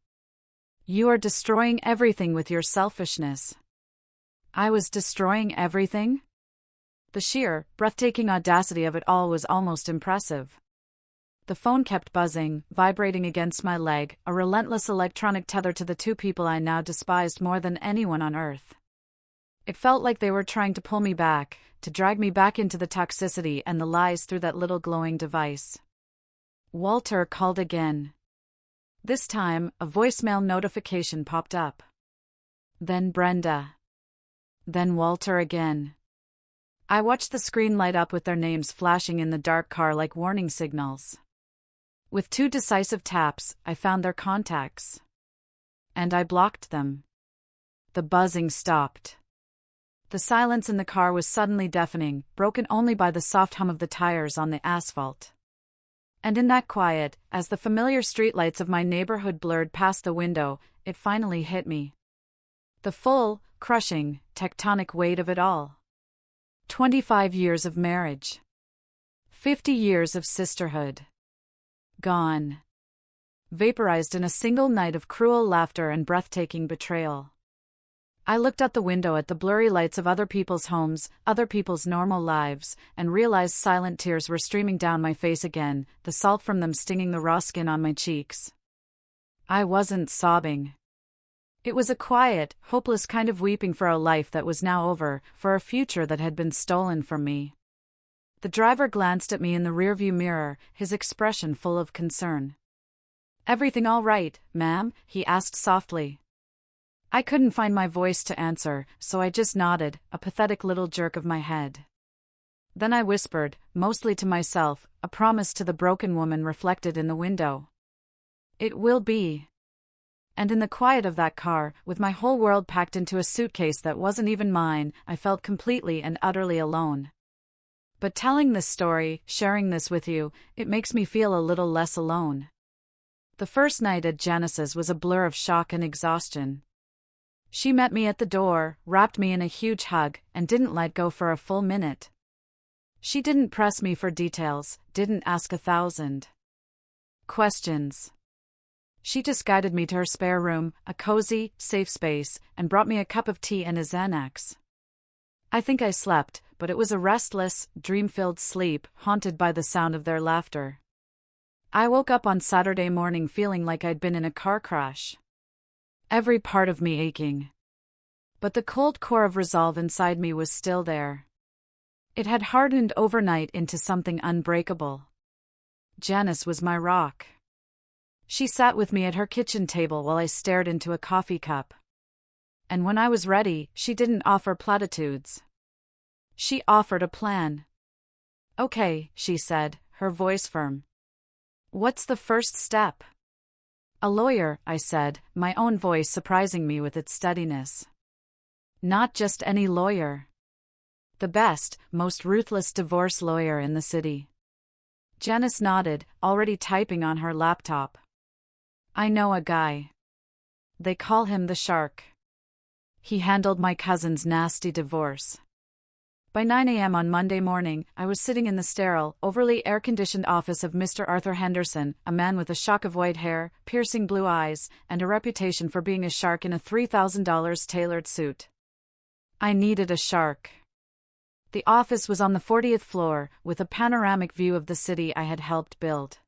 You are destroying everything with your selfishness." I was destroying everything? The sheer, breathtaking audacity of it all was almost impressive. The phone kept buzzing, vibrating against my leg, a relentless electronic tether to the two people I now despised more than anyone on earth. It felt like they were trying to pull me back, to drag me back into the toxicity and the lies through that little glowing device. Walter called again. This time, a voicemail notification popped up. Then Brenda. Then Walter again. I watched the screen light up with their names flashing in the dark car like warning signals. With 2 decisive taps, I found their contacts. And I blocked them. The buzzing stopped. The silence in the car was suddenly deafening, broken only by the soft hum of the tires on the asphalt. And in that quiet, as the familiar streetlights of my neighborhood blurred past the window, it finally hit me. The full, crushing, tectonic weight of it all. 25 years of marriage. 50 years of sisterhood. Gone. Vaporized in a single night of cruel laughter and breathtaking betrayal. I looked out the window at the blurry lights of other people's homes, other people's normal lives, and realized silent tears were streaming down my face again, the salt from them stinging the raw skin on my cheeks. I wasn't sobbing. It was a quiet, hopeless kind of weeping for a life that was now over, for a future that had been stolen from me. The driver glanced at me in the rearview mirror, his expression full of concern. "Everything all right, ma'am?" he asked softly. I couldn't find my voice to answer, so I just nodded, a pathetic little jerk of my head. Then I whispered, mostly to myself, a promise to the broken woman reflected in the window. "It will be." And in the quiet of that car, with my whole world packed into a suitcase that wasn't even mine, I felt completely and utterly alone. But telling this story, sharing this with you, it makes me feel a little less alone. The first night at Janice's was a blur of shock and exhaustion. She met me at the door, wrapped me in a huge hug, and didn't let go for a full minute. She didn't press me for details, didn't ask 1,000 questions. She just guided me to her spare room, a cozy, safe space, and brought me a cup of tea and a Xanax. I think I slept, but it was a restless, dream-filled sleep, haunted by the sound of their laughter. I woke up on Saturday morning feeling like I'd been in a car crash. Every part of me aching. But the cold core of resolve inside me was still there. It had hardened overnight into something unbreakable. Janice was my rock. She sat with me at her kitchen table while I stared into a coffee cup. And when I was ready, she didn't offer platitudes. She offered a plan. "Okay," she said, her voice firm. "What's the first step?" "A lawyer," I said, my own voice surprising me with its steadiness. "Not just any lawyer. The best, most ruthless divorce lawyer in the city." Janice nodded, already typing on her laptop. "I know a guy. They call him the Shark. He handled my cousin's nasty divorce." By 9 a.m. on Monday morning, I was sitting in the sterile, overly air-conditioned office of Mr. Arthur Henderson, a man with a shock of white hair, piercing blue eyes, and a reputation for being a shark in a $3,000 tailored suit. I needed a shark. The office was on the 40th floor, with a panoramic view of the city I had helped build.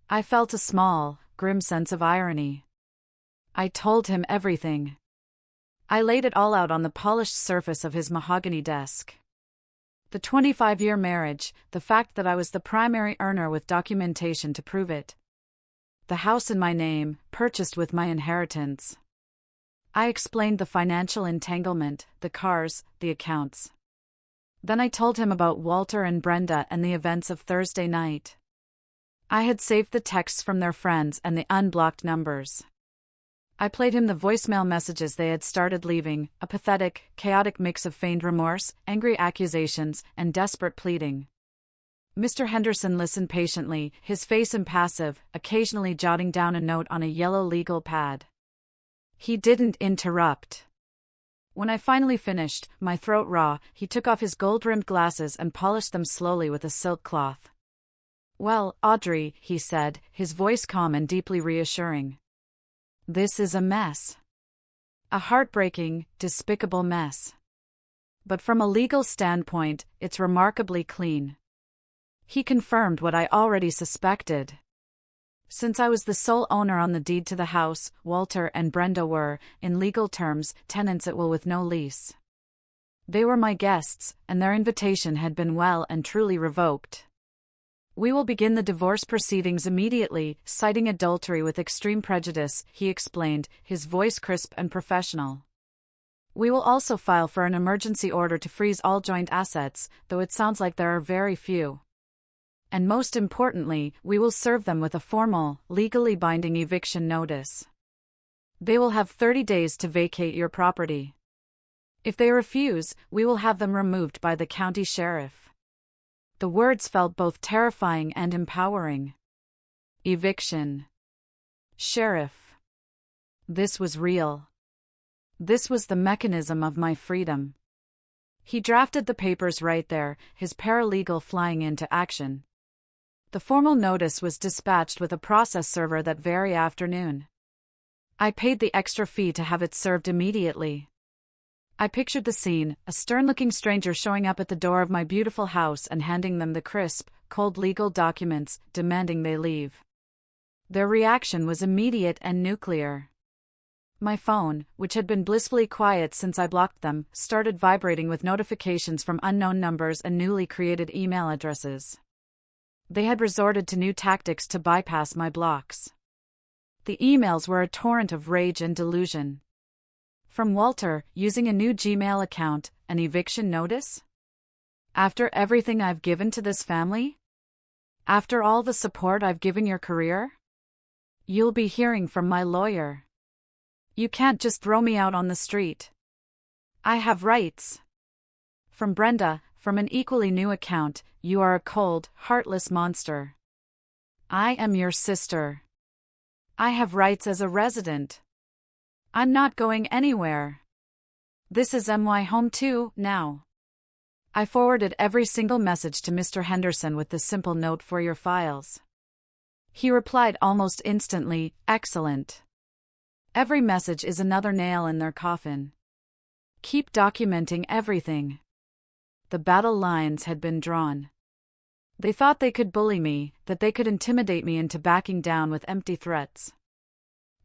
I felt a small, grim sense of irony. I told him everything. I laid it all out on the polished surface of his mahogany desk. The 25-year marriage, the fact that I was the primary earner with documentation to prove it. The house in my name, purchased with my inheritance. I explained the financial entanglement, the cars, the accounts. Then I told him about Walter and Brenda and the events of Thursday night. I had saved the texts from their friends and the unblocked numbers. I played him the voicemail messages they had started leaving, a pathetic, chaotic mix of feigned remorse, angry accusations, and desperate pleading. Mr. Henderson listened patiently, his face impassive, occasionally jotting down a note on a yellow legal pad. He didn't interrupt. When I finally finished, my throat raw, he took off his gold-rimmed glasses and polished them slowly with a silk cloth. "Well, Audrey," he said, his voice calm and deeply reassuring. "This is a mess. A heartbreaking, despicable mess. But from a legal standpoint, it's remarkably clean." He confirmed what I already suspected. Since I was the sole owner on the deed to the house, Walter and Brenda were, in legal terms, tenants at will with no lease. They were my guests, and their invitation had been well and truly revoked. "We will begin the divorce proceedings immediately, citing adultery with extreme prejudice," he explained, his voice crisp and professional. "We will also file for an emergency order to freeze all joint assets, though it sounds like there are very few. And most importantly, we will serve them with a formal, legally binding eviction notice. They will have 30 days to vacate your property. If they refuse, we will have them removed by the county sheriff." The words felt both terrifying and empowering. Eviction. Sheriff. This was real. This was the mechanism of my freedom. He drafted the papers right there, his paralegal flying into action. The formal notice was dispatched with a process server that very afternoon. I paid the extra fee to have it served immediately. I pictured the scene, a stern-looking stranger showing up at the door of my beautiful house and handing them the crisp, cold legal documents, demanding they leave. Their reaction was immediate and nuclear. My phone, which had been blissfully quiet since I blocked them, started vibrating with notifications from unknown numbers and newly created email addresses. They had resorted to new tactics to bypass my blocks. The emails were a torrent of rage and delusion. From Walter, using a new Gmail account, an eviction notice? After everything I've given to this family? After all the support I've given your career? You'll be hearing from my lawyer. You can't just throw me out on the street. I have rights. From Brenda, from an equally new account, you are a cold, heartless monster. I am your sister. I have rights as a resident. I'm not going anywhere. This is my home too, now. I forwarded every single message to Mr. Henderson with the simple note for your files. He replied almost instantly, "Excellent. Every message is another nail in their coffin. Keep documenting everything." The battle lines had been drawn. They thought they could bully me, that they could intimidate me into backing down with empty threats.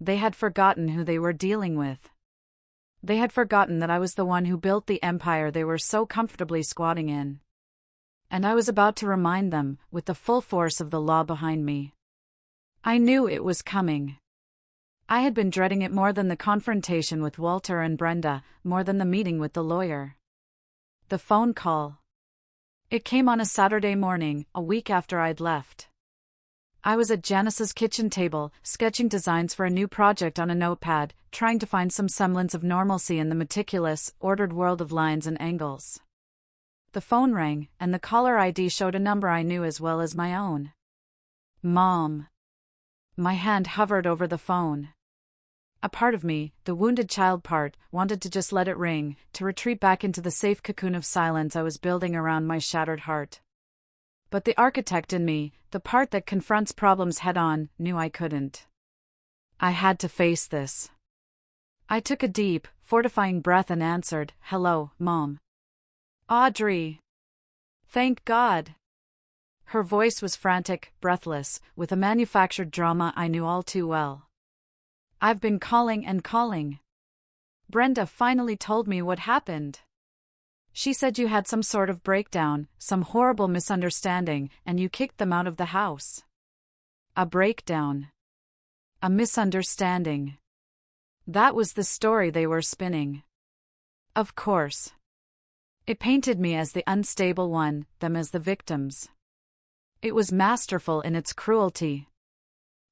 They had forgotten who they were dealing with. They had forgotten that I was the one who built the empire they were so comfortably squatting in. And I was about to remind them, with the full force of the law behind me. I knew it was coming. I had been dreading it more than the confrontation with Walter and Brenda, more than the meeting with the lawyer. The phone call. It came on a Saturday morning, a week after I'd left. I was at Janice's kitchen table, sketching designs for a new project on a notepad, trying to find some semblance of normalcy in the meticulous, ordered world of lines and angles. The phone rang, and the caller ID showed a number I knew as well as my own. Mom. My hand hovered over the phone. A part of me, the wounded child part, wanted to just let it ring, to retreat back into the safe cocoon of silence I was building around my shattered heart. But the architect in me, the part that confronts problems head-on, knew I couldn't. I had to face this. I took a deep, fortifying breath and answered, "Hello, Mom." "Audrey." "Thank God." Her voice was frantic, breathless, with a manufactured drama I knew all too well. "I've been calling and calling. Brenda finally told me what happened. She said you had some sort of breakdown, some horrible misunderstanding, and you kicked them out of the house." A breakdown. A misunderstanding. That was the story they were spinning. Of course. It painted me as the unstable one, them as the victims. It was masterful in its cruelty.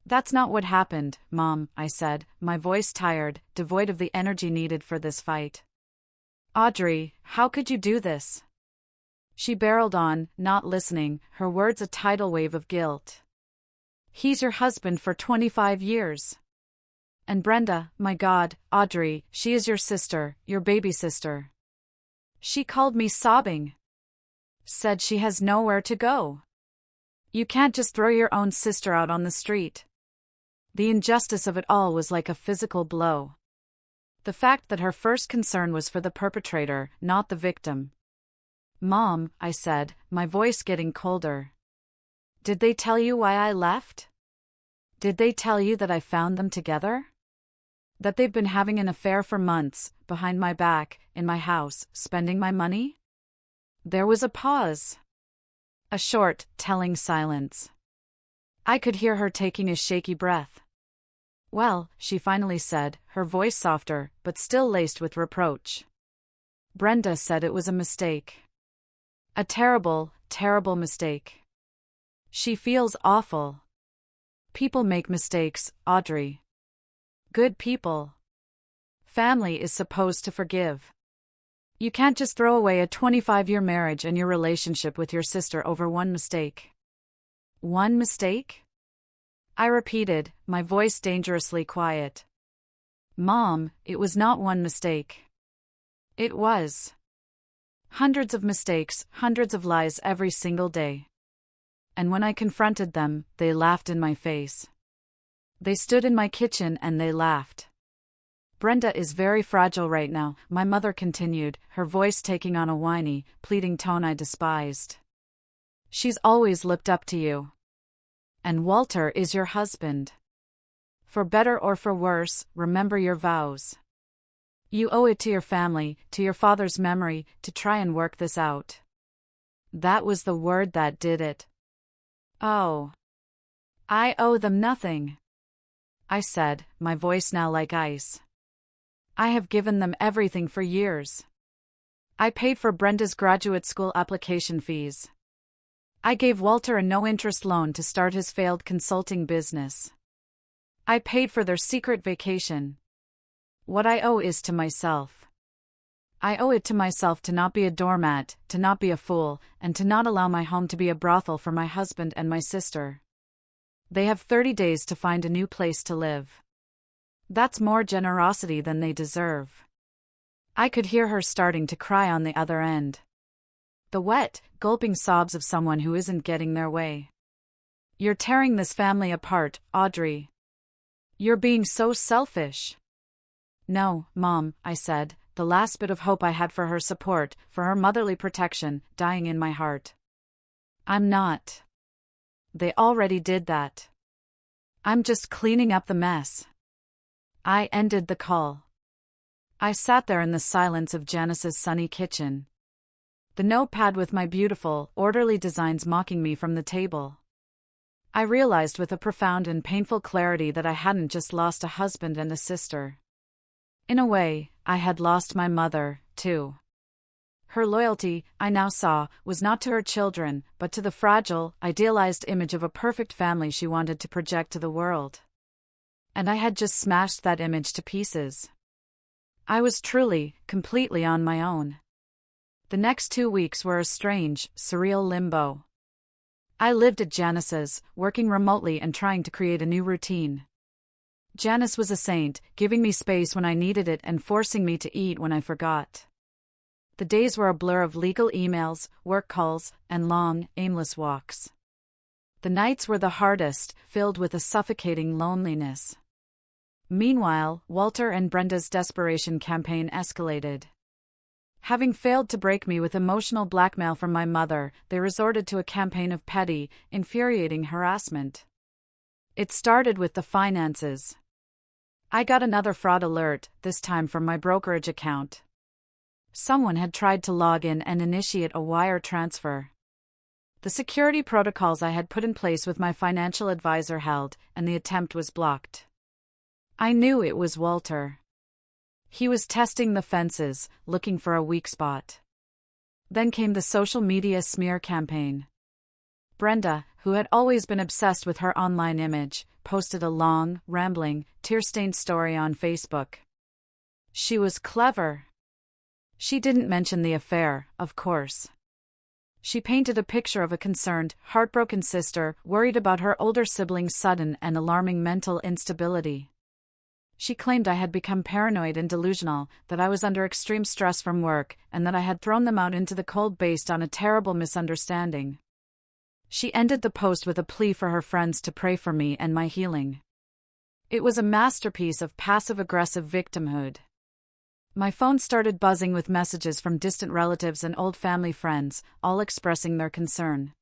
"That's not what happened, Mom," I said, my voice tired, devoid of the energy needed for this fight. "Audrey, how could you do this?" She barreled on, not listening, her words a tidal wave of guilt. "He's your husband for 25 years. And Brenda, my God, Audrey, she is your sister, your baby sister." She called me sobbing. Said she has nowhere to go. You can't just throw your own sister out on the street. The injustice of it all was like a physical blow. The fact that her first concern was for the perpetrator, not the victim. "Mom," I said, my voice getting colder. "Did they tell you why I left? Did they tell you that I found them together? That they've been having an affair for months, behind my back, in my house, spending my money?" There was a pause. A short, telling silence. I could hear her taking a shaky breath. "Well," she finally said, her voice softer, but still laced with reproach. "Brenda said it was a mistake. A terrible, terrible mistake. She feels awful. People make mistakes, Audrey. Good people. Family is supposed to forgive. You can't just throw away a 25-year marriage and your relationship with your sister over one mistake." "One mistake?" I repeated, my voice dangerously quiet. "Mom, it was not one mistake. It was hundreds of mistakes, hundreds of lies every single day. And when I confronted them, they laughed in my face. They stood in my kitchen and they laughed. Brenda is very fragile right now," my mother continued, her voice taking on a whiny, pleading tone I despised. "She's always looked up to you. And Walter is your husband. For better or for worse, remember your vows. You owe it to your family, to your father's memory, to try and work this out." That was the word that did it. "Oh. I owe them nothing," I said, my voice now like ice. "I have given them everything for years. I paid for Brenda's graduate school application fees. I gave Walter a no-interest loan to start his failed consulting business. I paid for their secret vacation. What I owe is to myself. I owe it to myself to not be a doormat, to not be a fool, and to not allow my home to be a brothel for my husband and my sister. They have 30 days to find a new place to live. That's more generosity than they deserve." I could hear her starting to cry on the other end. The wet, gulping sobs of someone who isn't getting their way. "You're tearing this family apart, Audrey. You're being so selfish." "No, Mom," I said, the last bit of hope I had for her support, for her motherly protection, dying in my heart. "I'm not. They already did that. I'm just cleaning up the mess." I ended the call. I sat there in the silence of Janice's sunny kitchen. The notepad with my beautiful, orderly designs mocking me from the table. I realized with a profound and painful clarity that I hadn't just lost a husband and a sister. In a way, I had lost my mother, too. Her loyalty, I now saw, was not to her children, but to the fragile, idealized image of a perfect family she wanted to project to the world. And I had just smashed that image to pieces. I was truly, completely on my own. The next 2 weeks were a strange, surreal limbo. I lived at Janice's, working remotely and trying to create a new routine. Janice was a saint, giving me space when I needed it and forcing me to eat when I forgot. The days were a blur of legal emails, work calls, and long, aimless walks. The nights were the hardest, filled with a suffocating loneliness. Meanwhile, Walter and Brenda's desperation campaign escalated. Having failed to break me with emotional blackmail from my mother, they resorted to a campaign of petty, infuriating harassment. It started with the finances. I got another fraud alert, this time from my brokerage account. Someone had tried to log in and initiate a wire transfer. The security protocols I had put in place with my financial advisor held, and the attempt was blocked. I knew it was Walter. He was testing the fences, looking for a weak spot. Then came the social media smear campaign. Brenda, who had always been obsessed with her online image, posted a long, rambling, tear-stained story on Facebook. She was clever. She didn't mention the affair, of course. She painted a picture of a concerned, heartbroken sister, worried about her older sibling's sudden and alarming mental instability. She claimed I had become paranoid and delusional, that I was under extreme stress from work, and that I had thrown them out into the cold based on a terrible misunderstanding. She ended the post with a plea for her friends to pray for me and my healing. It was a masterpiece of passive-aggressive victimhood. My phone started buzzing with messages from distant relatives and old family friends, all expressing their concern.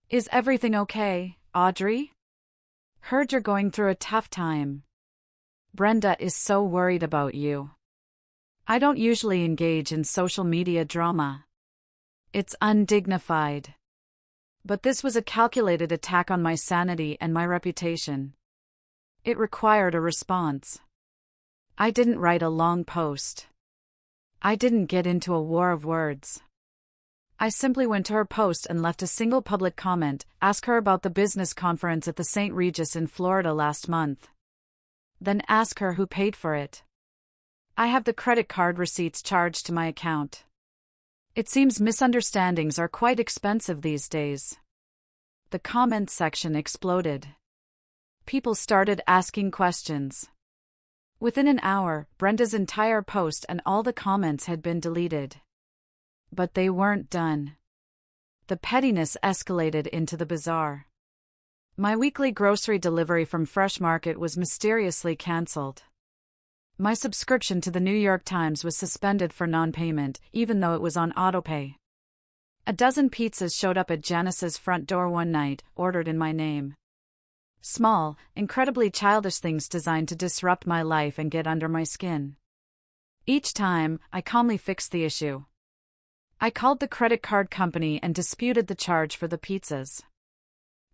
"Is everything okay, Audrey? Heard you're going through a tough time. Brenda is so worried about you. I don't usually engage in social media drama. It's undignified. But this was a calculated attack on my sanity and my reputation. It required a response. I didn't write a long post. I didn't get into a war of words. I simply went to her post and left a single public comment, ask her about the business conference at the St. Regis in Florida last month. Then ask her who paid for it. I have the credit card receipts charged to my account. It seems misunderstandings are quite expensive these days. The comments section exploded. People started asking questions. Within an hour, Brenda's entire post and all the comments had been deleted. But they weren't done. The pettiness escalated into the bizarre. My weekly grocery delivery from Fresh Market was mysteriously cancelled. My subscription to the New York Times was suspended for non-payment, even though it was on autopay. A dozen pizzas showed up at Janice's front door one night, ordered in my name. Small, incredibly childish things designed to disrupt my life and get under my skin. Each time, I calmly fixed the issue. I called the credit card company and disputed the charge for the pizzas.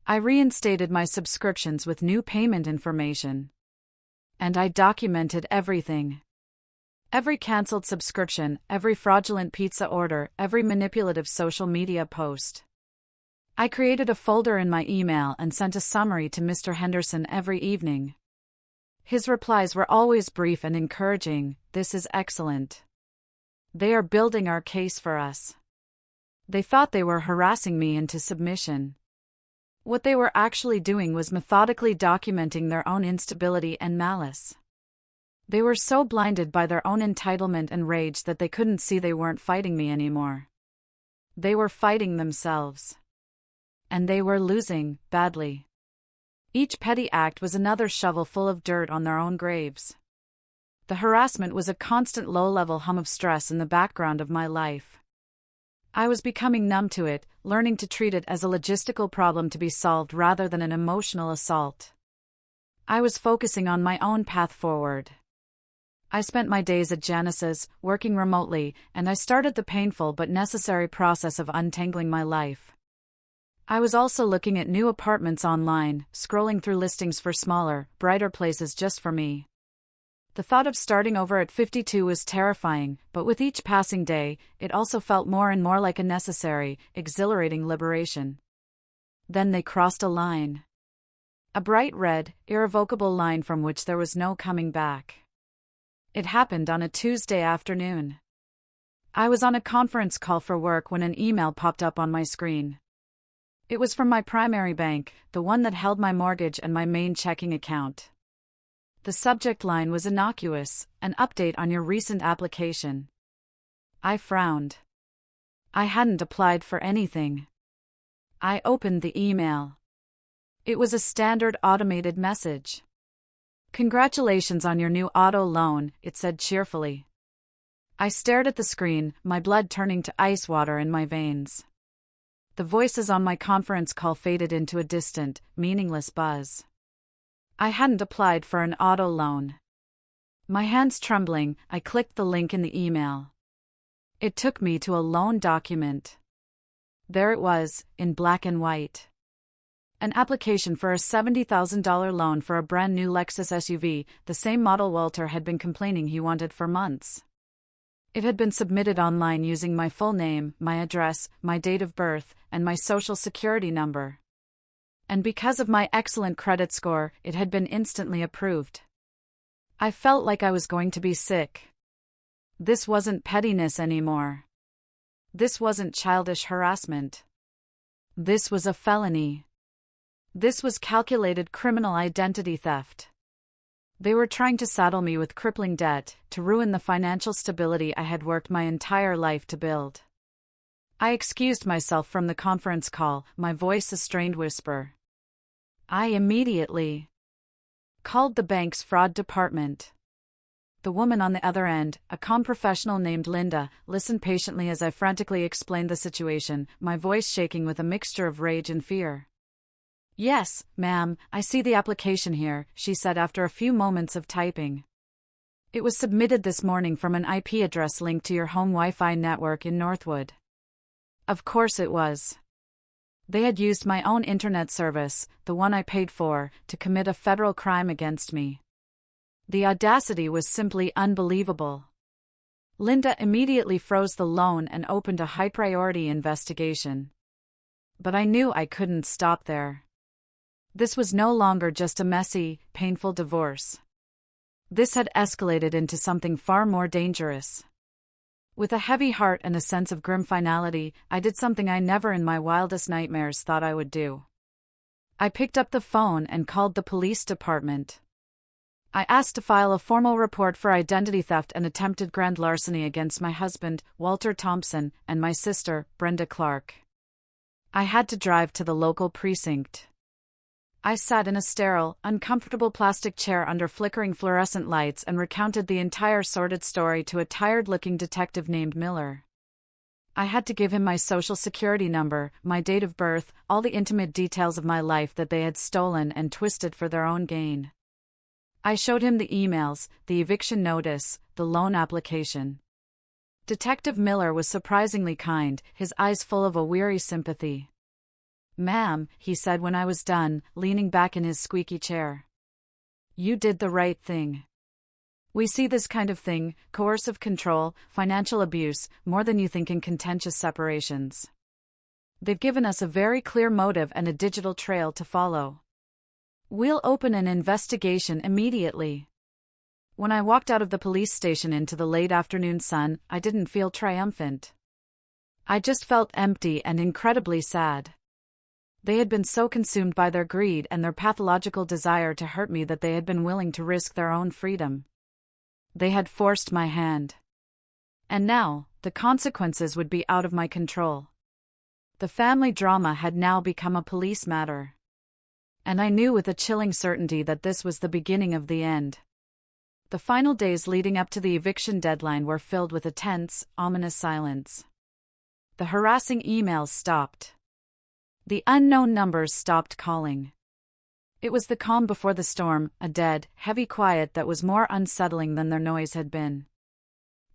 I reinstated my subscriptions with new payment information. And I documented everything. Every cancelled subscription, every fraudulent pizza order, every manipulative social media post. I created a folder in my email and sent a summary to Mr. Henderson every evening. His replies were always brief and encouraging. "This is excellent. They are building our case for us." They thought they were harassing me into submission. What they were actually doing was methodically documenting their own instability and malice. They were so blinded by their own entitlement and rage that they couldn't see they weren't fighting me anymore. They were fighting themselves. And they were losing, badly. Each petty act was another shovel full of dirt on their own graves. The harassment was a constant low-level hum of stress in the background of my life. I was becoming numb to it, learning to treat it as a logistical problem to be solved rather than an emotional assault. I was focusing on my own path forward. I spent my days at Janice's, working remotely, and I started the painful but necessary process of untangling my life. I was also looking at new apartments online, scrolling through listings for smaller, brighter places just for me. The thought of starting over at 52 was terrifying, but with each passing day, it also felt more and more like a necessary, exhilarating liberation. Then they crossed a line. A bright red, irrevocable line from which there was no coming back. It happened on a Tuesday afternoon. I was on a conference call for work when an email popped up on my screen. It was from my primary bank, the one that held my mortgage and my main checking account. The subject line was innocuous, an update on your recent application. I frowned. I hadn't applied for anything. I opened the email. It was a standard automated message. "Congratulations on your new auto loan," it said cheerfully. I stared at the screen, my blood turning to ice water in my veins. The voices on my conference call faded into a distant, meaningless buzz. I hadn't applied for an auto loan. My hands trembling, I clicked the link in the email. It took me to a loan document. There it was, in black and white. An application for a $70,000 loan for a brand new Lexus SUV, the same model Walter had been complaining he wanted for months. It had been submitted online using my full name, my address, my date of birth, and my social security number. And because of my excellent credit score, it had been instantly approved. I felt like I was going to be sick. This wasn't pettiness anymore. This wasn't childish harassment. This was a felony. This was calculated criminal identity theft. They were trying to saddle me with crippling debt, to ruin the financial stability I had worked my entire life to build. I excused myself from the conference call, my voice a strained whisper. I immediately called the bank's fraud department. The woman on the other end, a calm professional named Linda, listened patiently as I frantically explained the situation, my voice shaking with a mixture of rage and fear. "Yes, ma'am, I see the application here," she said after a few moments of typing. "It was submitted this morning from an IP address linked to your home Wi-Fi network in Northwood." Of course it was. They had used my own internet service, the one I paid for, to commit a federal crime against me. The audacity was simply unbelievable. Linda immediately froze the loan and opened a high-priority investigation. But I knew I couldn't stop there. This was no longer just a messy, painful divorce. This had escalated into something far more dangerous. With a heavy heart and a sense of grim finality, I did something I never in my wildest nightmares thought I would do. I picked up the phone and called the police department. I asked to file a formal report for identity theft and attempted grand larceny against my husband, Walter Thompson, and my sister, Brenda Clark. I had to drive to the local precinct. I sat in a sterile, uncomfortable plastic chair under flickering fluorescent lights and recounted the entire sordid story to a tired-looking detective named Miller. I had to give him my social security number, my date of birth, all the intimate details of my life that they had stolen and twisted for their own gain. I showed him the emails, the eviction notice, the loan application. Detective Miller was surprisingly kind, his eyes full of a weary sympathy. "Ma'am," he said when I was done, leaning back in his squeaky chair. "You did the right thing. We see this kind of thing, coercive control, financial abuse, more than you think in contentious separations. They've given us a very clear motive and a digital trail to follow. We'll open an investigation immediately." When I walked out of the police station into the late afternoon sun, I didn't feel triumphant. I just felt empty and incredibly sad. They had been so consumed by their greed and their pathological desire to hurt me that they had been willing to risk their own freedom. They had forced my hand. And now, the consequences would be out of my control. The family drama had now become a police matter. And I knew with a chilling certainty that this was the beginning of the end. The final days leading up to the eviction deadline were filled with a tense, ominous silence. The harassing emails stopped. The unknown numbers stopped calling. It was the calm before the storm, a dead, heavy quiet that was more unsettling than their noise had been.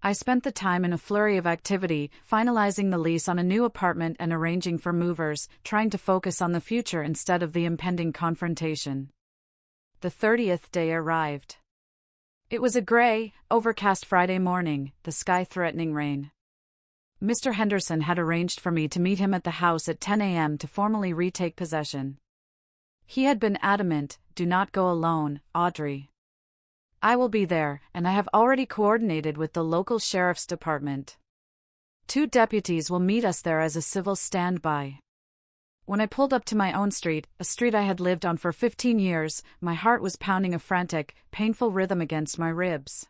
I spent the time in a flurry of activity, finalizing the lease on a new apartment and arranging for movers, trying to focus on the future instead of the impending confrontation. The 30th day arrived. It was a gray, overcast Friday morning, the sky threatening rain. Mr. Henderson had arranged for me to meet him at the house at 10 a.m. to formally retake possession. He had been adamant, "Do not go alone, Audrey. I will be there, and I have already coordinated with the local sheriff's department. 2 deputies will meet us there as a civil standby." When I pulled up to my own street, a street I had lived on for 15 years, my heart was pounding a frantic, painful rhythm against my ribs.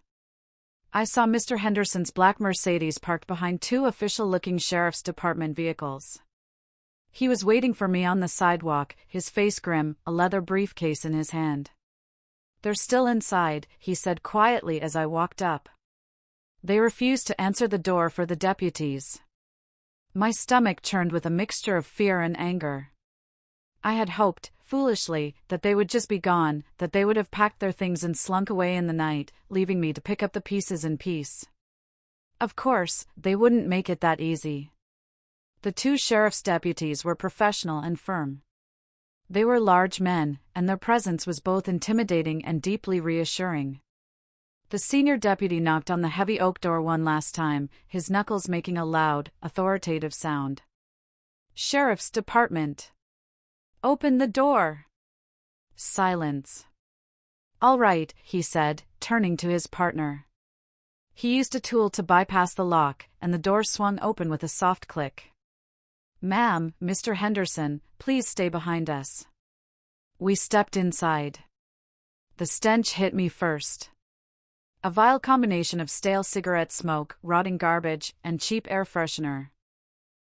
I saw Mr. Henderson's black Mercedes parked behind 2 official-looking sheriff's department vehicles. He was waiting for me on the sidewalk, his face grim, a leather briefcase in his hand. "They're still inside," he said quietly as I walked up. They refused to answer the door for the deputies. My stomach churned with a mixture of fear and anger. I had hoped, foolishly, that they would just be gone, that they would have packed their things and slunk away in the night, leaving me to pick up the pieces in peace. Of course, they wouldn't make it that easy. The 2 sheriff's deputies were professional and firm. They were large men, and their presence was both intimidating and deeply reassuring. The senior deputy knocked on the heavy oak door one last time, his knuckles making a loud, authoritative sound. "Sheriff's Department. Open the door." Silence. "All right," he said, turning to his partner. He used a tool to bypass the lock, and the door swung open with a soft click. "Ma'am, Mr. Henderson, please stay behind us." We stepped inside. The stench hit me first. A vile combination of stale cigarette smoke, rotting garbage, and cheap air freshener.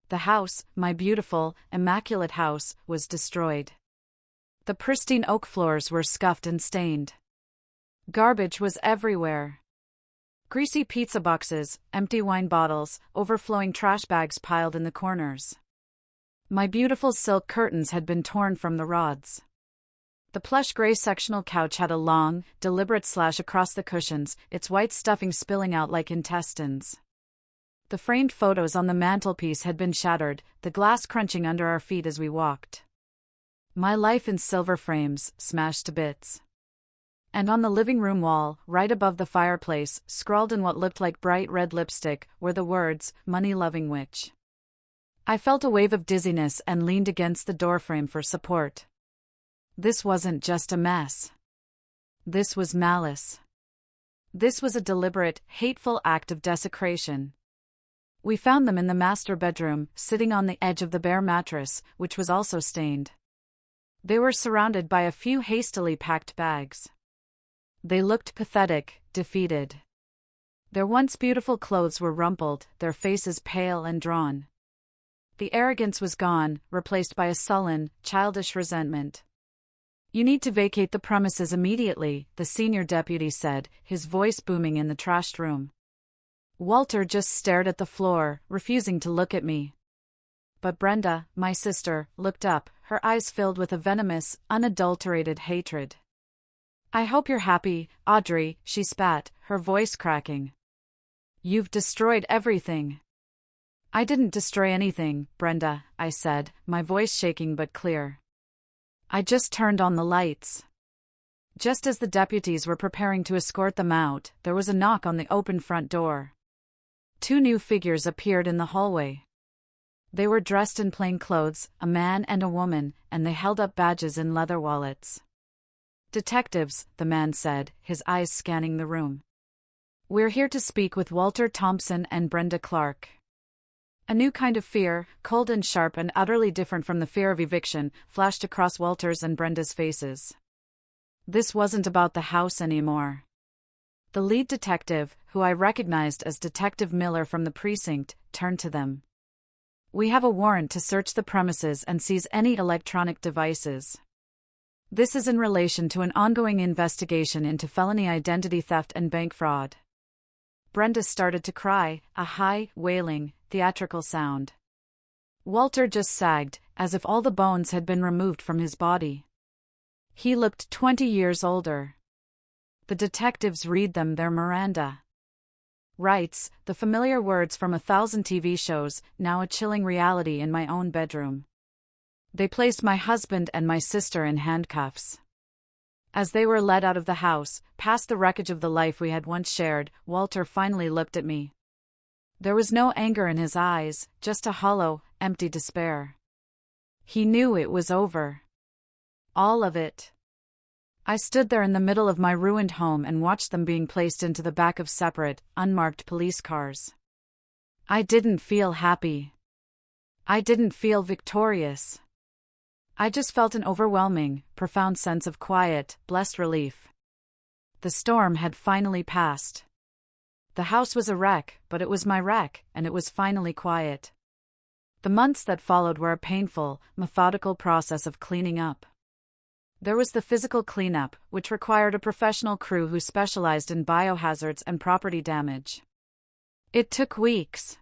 The house, my beautiful, immaculate house, was destroyed. The pristine oak floors were scuffed and stained. Garbage was everywhere. Greasy pizza boxes, empty wine bottles, overflowing trash bags piled in the corners. My beautiful silk curtains had been torn from the rods. The plush gray sectional couch had a long, deliberate slash across the cushions, its white stuffing spilling out like intestines. The framed photos on the mantelpiece had been shattered, the glass crunching under our feet as we walked. My life in silver frames, smashed to bits. And on the living room wall, right above the fireplace, scrawled in what looked like bright red lipstick, were the words, "Money-loving witch." I felt a wave of dizziness and leaned against the doorframe for support. This wasn't just a mess. This was malice. This was a deliberate, hateful act of desecration. We found them in the master bedroom, sitting on the edge of the bare mattress, which was also stained. They were surrounded by a few hastily packed bags. They looked pathetic, defeated. Their once beautiful clothes were rumpled, their faces pale and drawn. The arrogance was gone, replaced by a sullen, childish resentment. "You need to vacate the premises immediately," the senior deputy said, his voice booming in the trashed room. Walter just stared at the floor, refusing to look at me. But Brenda, my sister, looked up, her eyes filled with a venomous, unadulterated hatred. "I hope you're happy, Audrey," she spat, her voice cracking. "You've destroyed everything." "I didn't destroy anything, Brenda," I said, my voice shaking but clear. "I just turned on the lights." Just as the deputies were preparing to escort them out, there was a knock on the open front door. 2 new figures appeared in the hallway. They were dressed in plain clothes, a man and a woman, and they held up badges in leather wallets. "Detectives," the man said, his eyes scanning the room. "We're here to speak with Walter Thompson and Brenda Clark." A new kind of fear, cold and sharp and utterly different from the fear of eviction, flashed across Walter's and Brenda's faces. This wasn't about the house anymore. The lead detective, who I recognized as Detective Miller from the precinct, turned to them. "We have a warrant to search the premises and seize any electronic devices. This is in relation to an ongoing investigation into felony identity theft and bank fraud." Brenda started to cry, a high, wailing, theatrical sound. Walter just sagged, as if all the bones had been removed from his body. He looked 20 years older. The detectives read them their Miranda. Writes, the familiar words from 1,000 TV shows, now a chilling reality in my own bedroom. They placed my husband and my sister in handcuffs. As they were led out of the house, past the wreckage of the life we had once shared, Walter finally looked at me. There was no anger in his eyes, just a hollow, empty despair. He knew it was over. All of it. I stood there in the middle of my ruined home and watched them being placed into the back of separate, unmarked police cars. I didn't feel happy. I didn't feel victorious. I just felt an overwhelming, profound sense of quiet, blessed relief. The storm had finally passed. The house was a wreck, but it was my wreck, and it was finally quiet. The months that followed were a painful, methodical process of cleaning up. There was the physical cleanup, which required a professional crew who specialized in biohazards and property damage. It took weeks.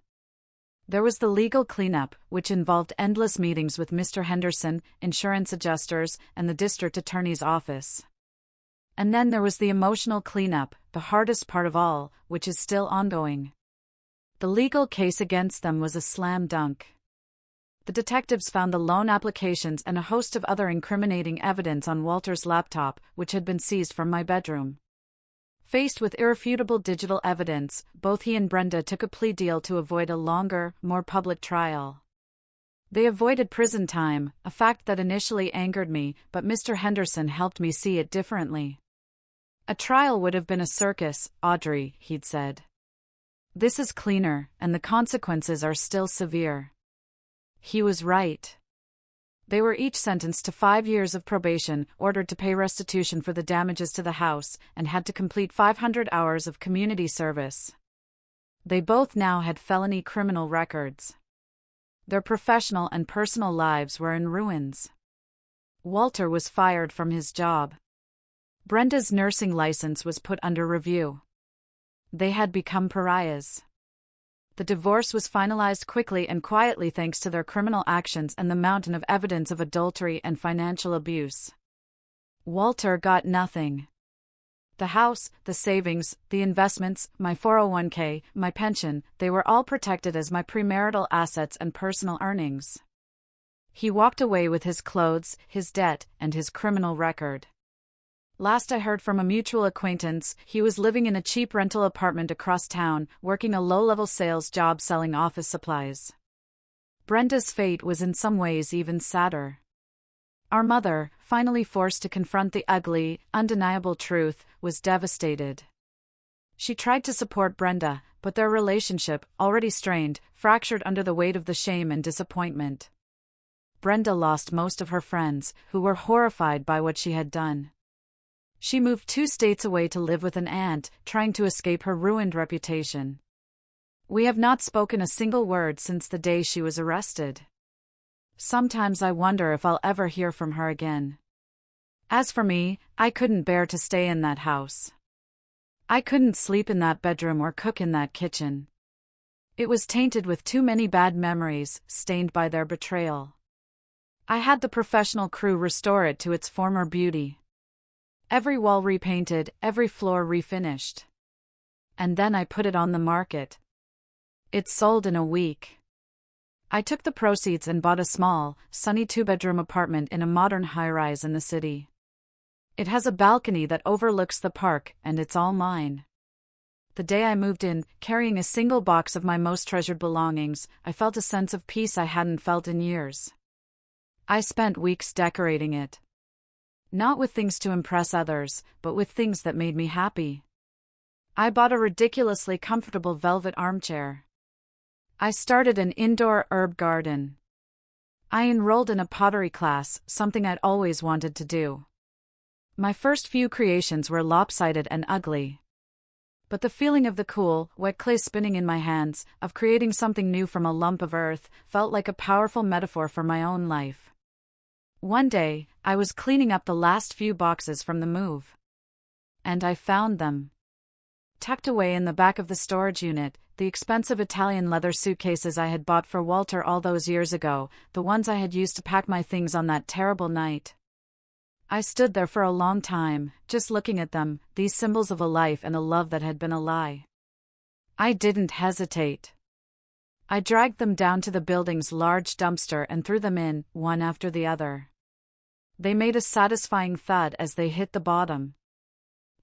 There was the legal cleanup, which involved endless meetings with Mr. Henderson, insurance adjusters, and the district attorney's office. And then there was the emotional cleanup, the hardest part of all, which is still ongoing. The legal case against them was a slam dunk. The detectives found the loan applications and a host of other incriminating evidence on Walter's laptop, which had been seized from my bedroom. Faced with irrefutable digital evidence, both he and Brenda took a plea deal to avoid a longer, more public trial. They avoided prison time, a fact that initially angered me, but Mr. Henderson helped me see it differently. A trial would have been a circus, Audrey, he'd said. This is cleaner, and the consequences are still severe. He was right. They were each sentenced to 5 years of probation, ordered to pay restitution for the damages to the house, and had to complete 500 hours of community service. They both now had felony criminal records. Their professional and personal lives were in ruins. Walter was fired from his job. Brenda's nursing license was put under review. They had become pariahs. The divorce was finalized quickly and quietly thanks to their criminal actions and the mountain of evidence of adultery and financial abuse. Walter got nothing. The house, the savings, the investments, my 401k, my pension, they were all protected as my premarital assets and personal earnings. He walked away with his clothes, his debt, and his criminal record. Last I heard from a mutual acquaintance, he was living in a cheap rental apartment across town, working a low-level sales job selling office supplies. Brenda's fate was in some ways even sadder. Our mother, finally forced to confront the ugly, undeniable truth, was devastated. She tried to support Brenda, but their relationship, already strained, fractured under the weight of the shame and disappointment. Brenda lost most of her friends, who were horrified by what she had done. She moved 2 states away to live with an aunt, trying to escape her ruined reputation. We have not spoken a single word since the day she was arrested. Sometimes I wonder if I'll ever hear from her again. As for me, I couldn't bear to stay in that house. I couldn't sleep in that bedroom or cook in that kitchen. It was tainted with too many bad memories, stained by their betrayal. I had the professional crew restore it to its former beauty. Every wall repainted, every floor refinished. And then I put it on the market. It sold in a week. I took the proceeds and bought a small, sunny 2-bedroom apartment in a modern high-rise in the city. It has a balcony that overlooks the park, and it's all mine. The day I moved in, carrying a single box of my most treasured belongings, I felt a sense of peace I hadn't felt in years. I spent weeks decorating it. Not with things to impress others, but with things that made me happy. I bought a ridiculously comfortable velvet armchair. I started an indoor herb garden. I enrolled in a pottery class, something I'd always wanted to do. My first few creations were lopsided and ugly. But the feeling of the cool, wet clay spinning in my hands, of creating something new from a lump of earth, felt like a powerful metaphor for my own life. One day, I was cleaning up the last few boxes from the move. And I found them. Tucked away in the back of the storage unit, the expensive Italian leather suitcases I had bought for Walter all those years ago, the ones I had used to pack my things on that terrible night. I stood there for a long time, just looking at them, these symbols of a life and a love that had been a lie. I didn't hesitate. I dragged them down to the building's large dumpster and threw them in, one after the other. They made a satisfying thud as they hit the bottom.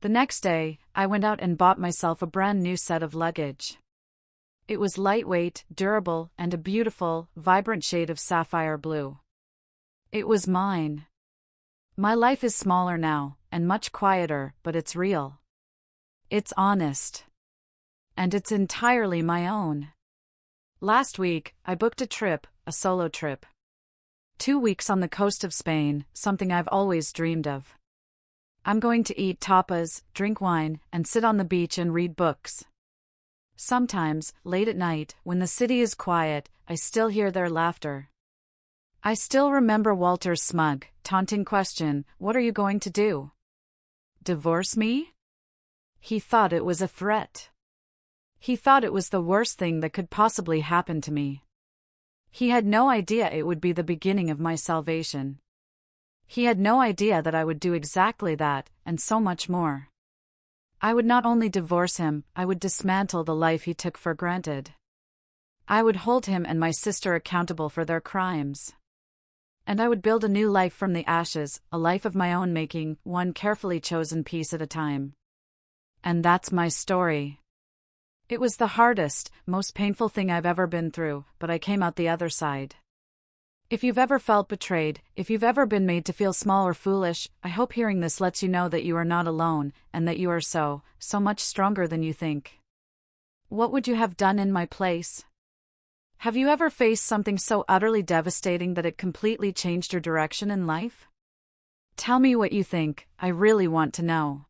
The next day, I went out and bought myself a brand new set of luggage. It was lightweight, durable, and a beautiful, vibrant shade of sapphire blue. It was mine. My life is smaller now, and much quieter, but it's real. It's honest. And it's entirely my own. Last week, I booked a trip, a solo trip. 2 weeks on the coast of Spain, something I've always dreamed of. I'm going to eat tapas, drink wine, and sit on the beach and read books. Sometimes, late at night, when the city is quiet, I still hear their laughter. I still remember Walter's smug, taunting question, "What are you going to do? Divorce me?" He thought it was a threat. He thought it was the worst thing that could possibly happen to me. He had no idea it would be the beginning of my salvation. He had no idea that I would do exactly that, and so much more. I would not only divorce him, I would dismantle the life he took for granted. I would hold him and my sister accountable for their crimes. And I would build a new life from the ashes, a life of my own making, one carefully chosen piece at a time. And that's my story. It was the hardest, most painful thing I've ever been through, but I came out the other side. If you've ever felt betrayed, if you've ever been made to feel small or foolish, I hope hearing this lets you know that you are not alone, and that you are so much stronger than you think. What would you have done in my place? Have you ever faced something so utterly devastating that it completely changed your direction in life? Tell me what you think, I really want to know.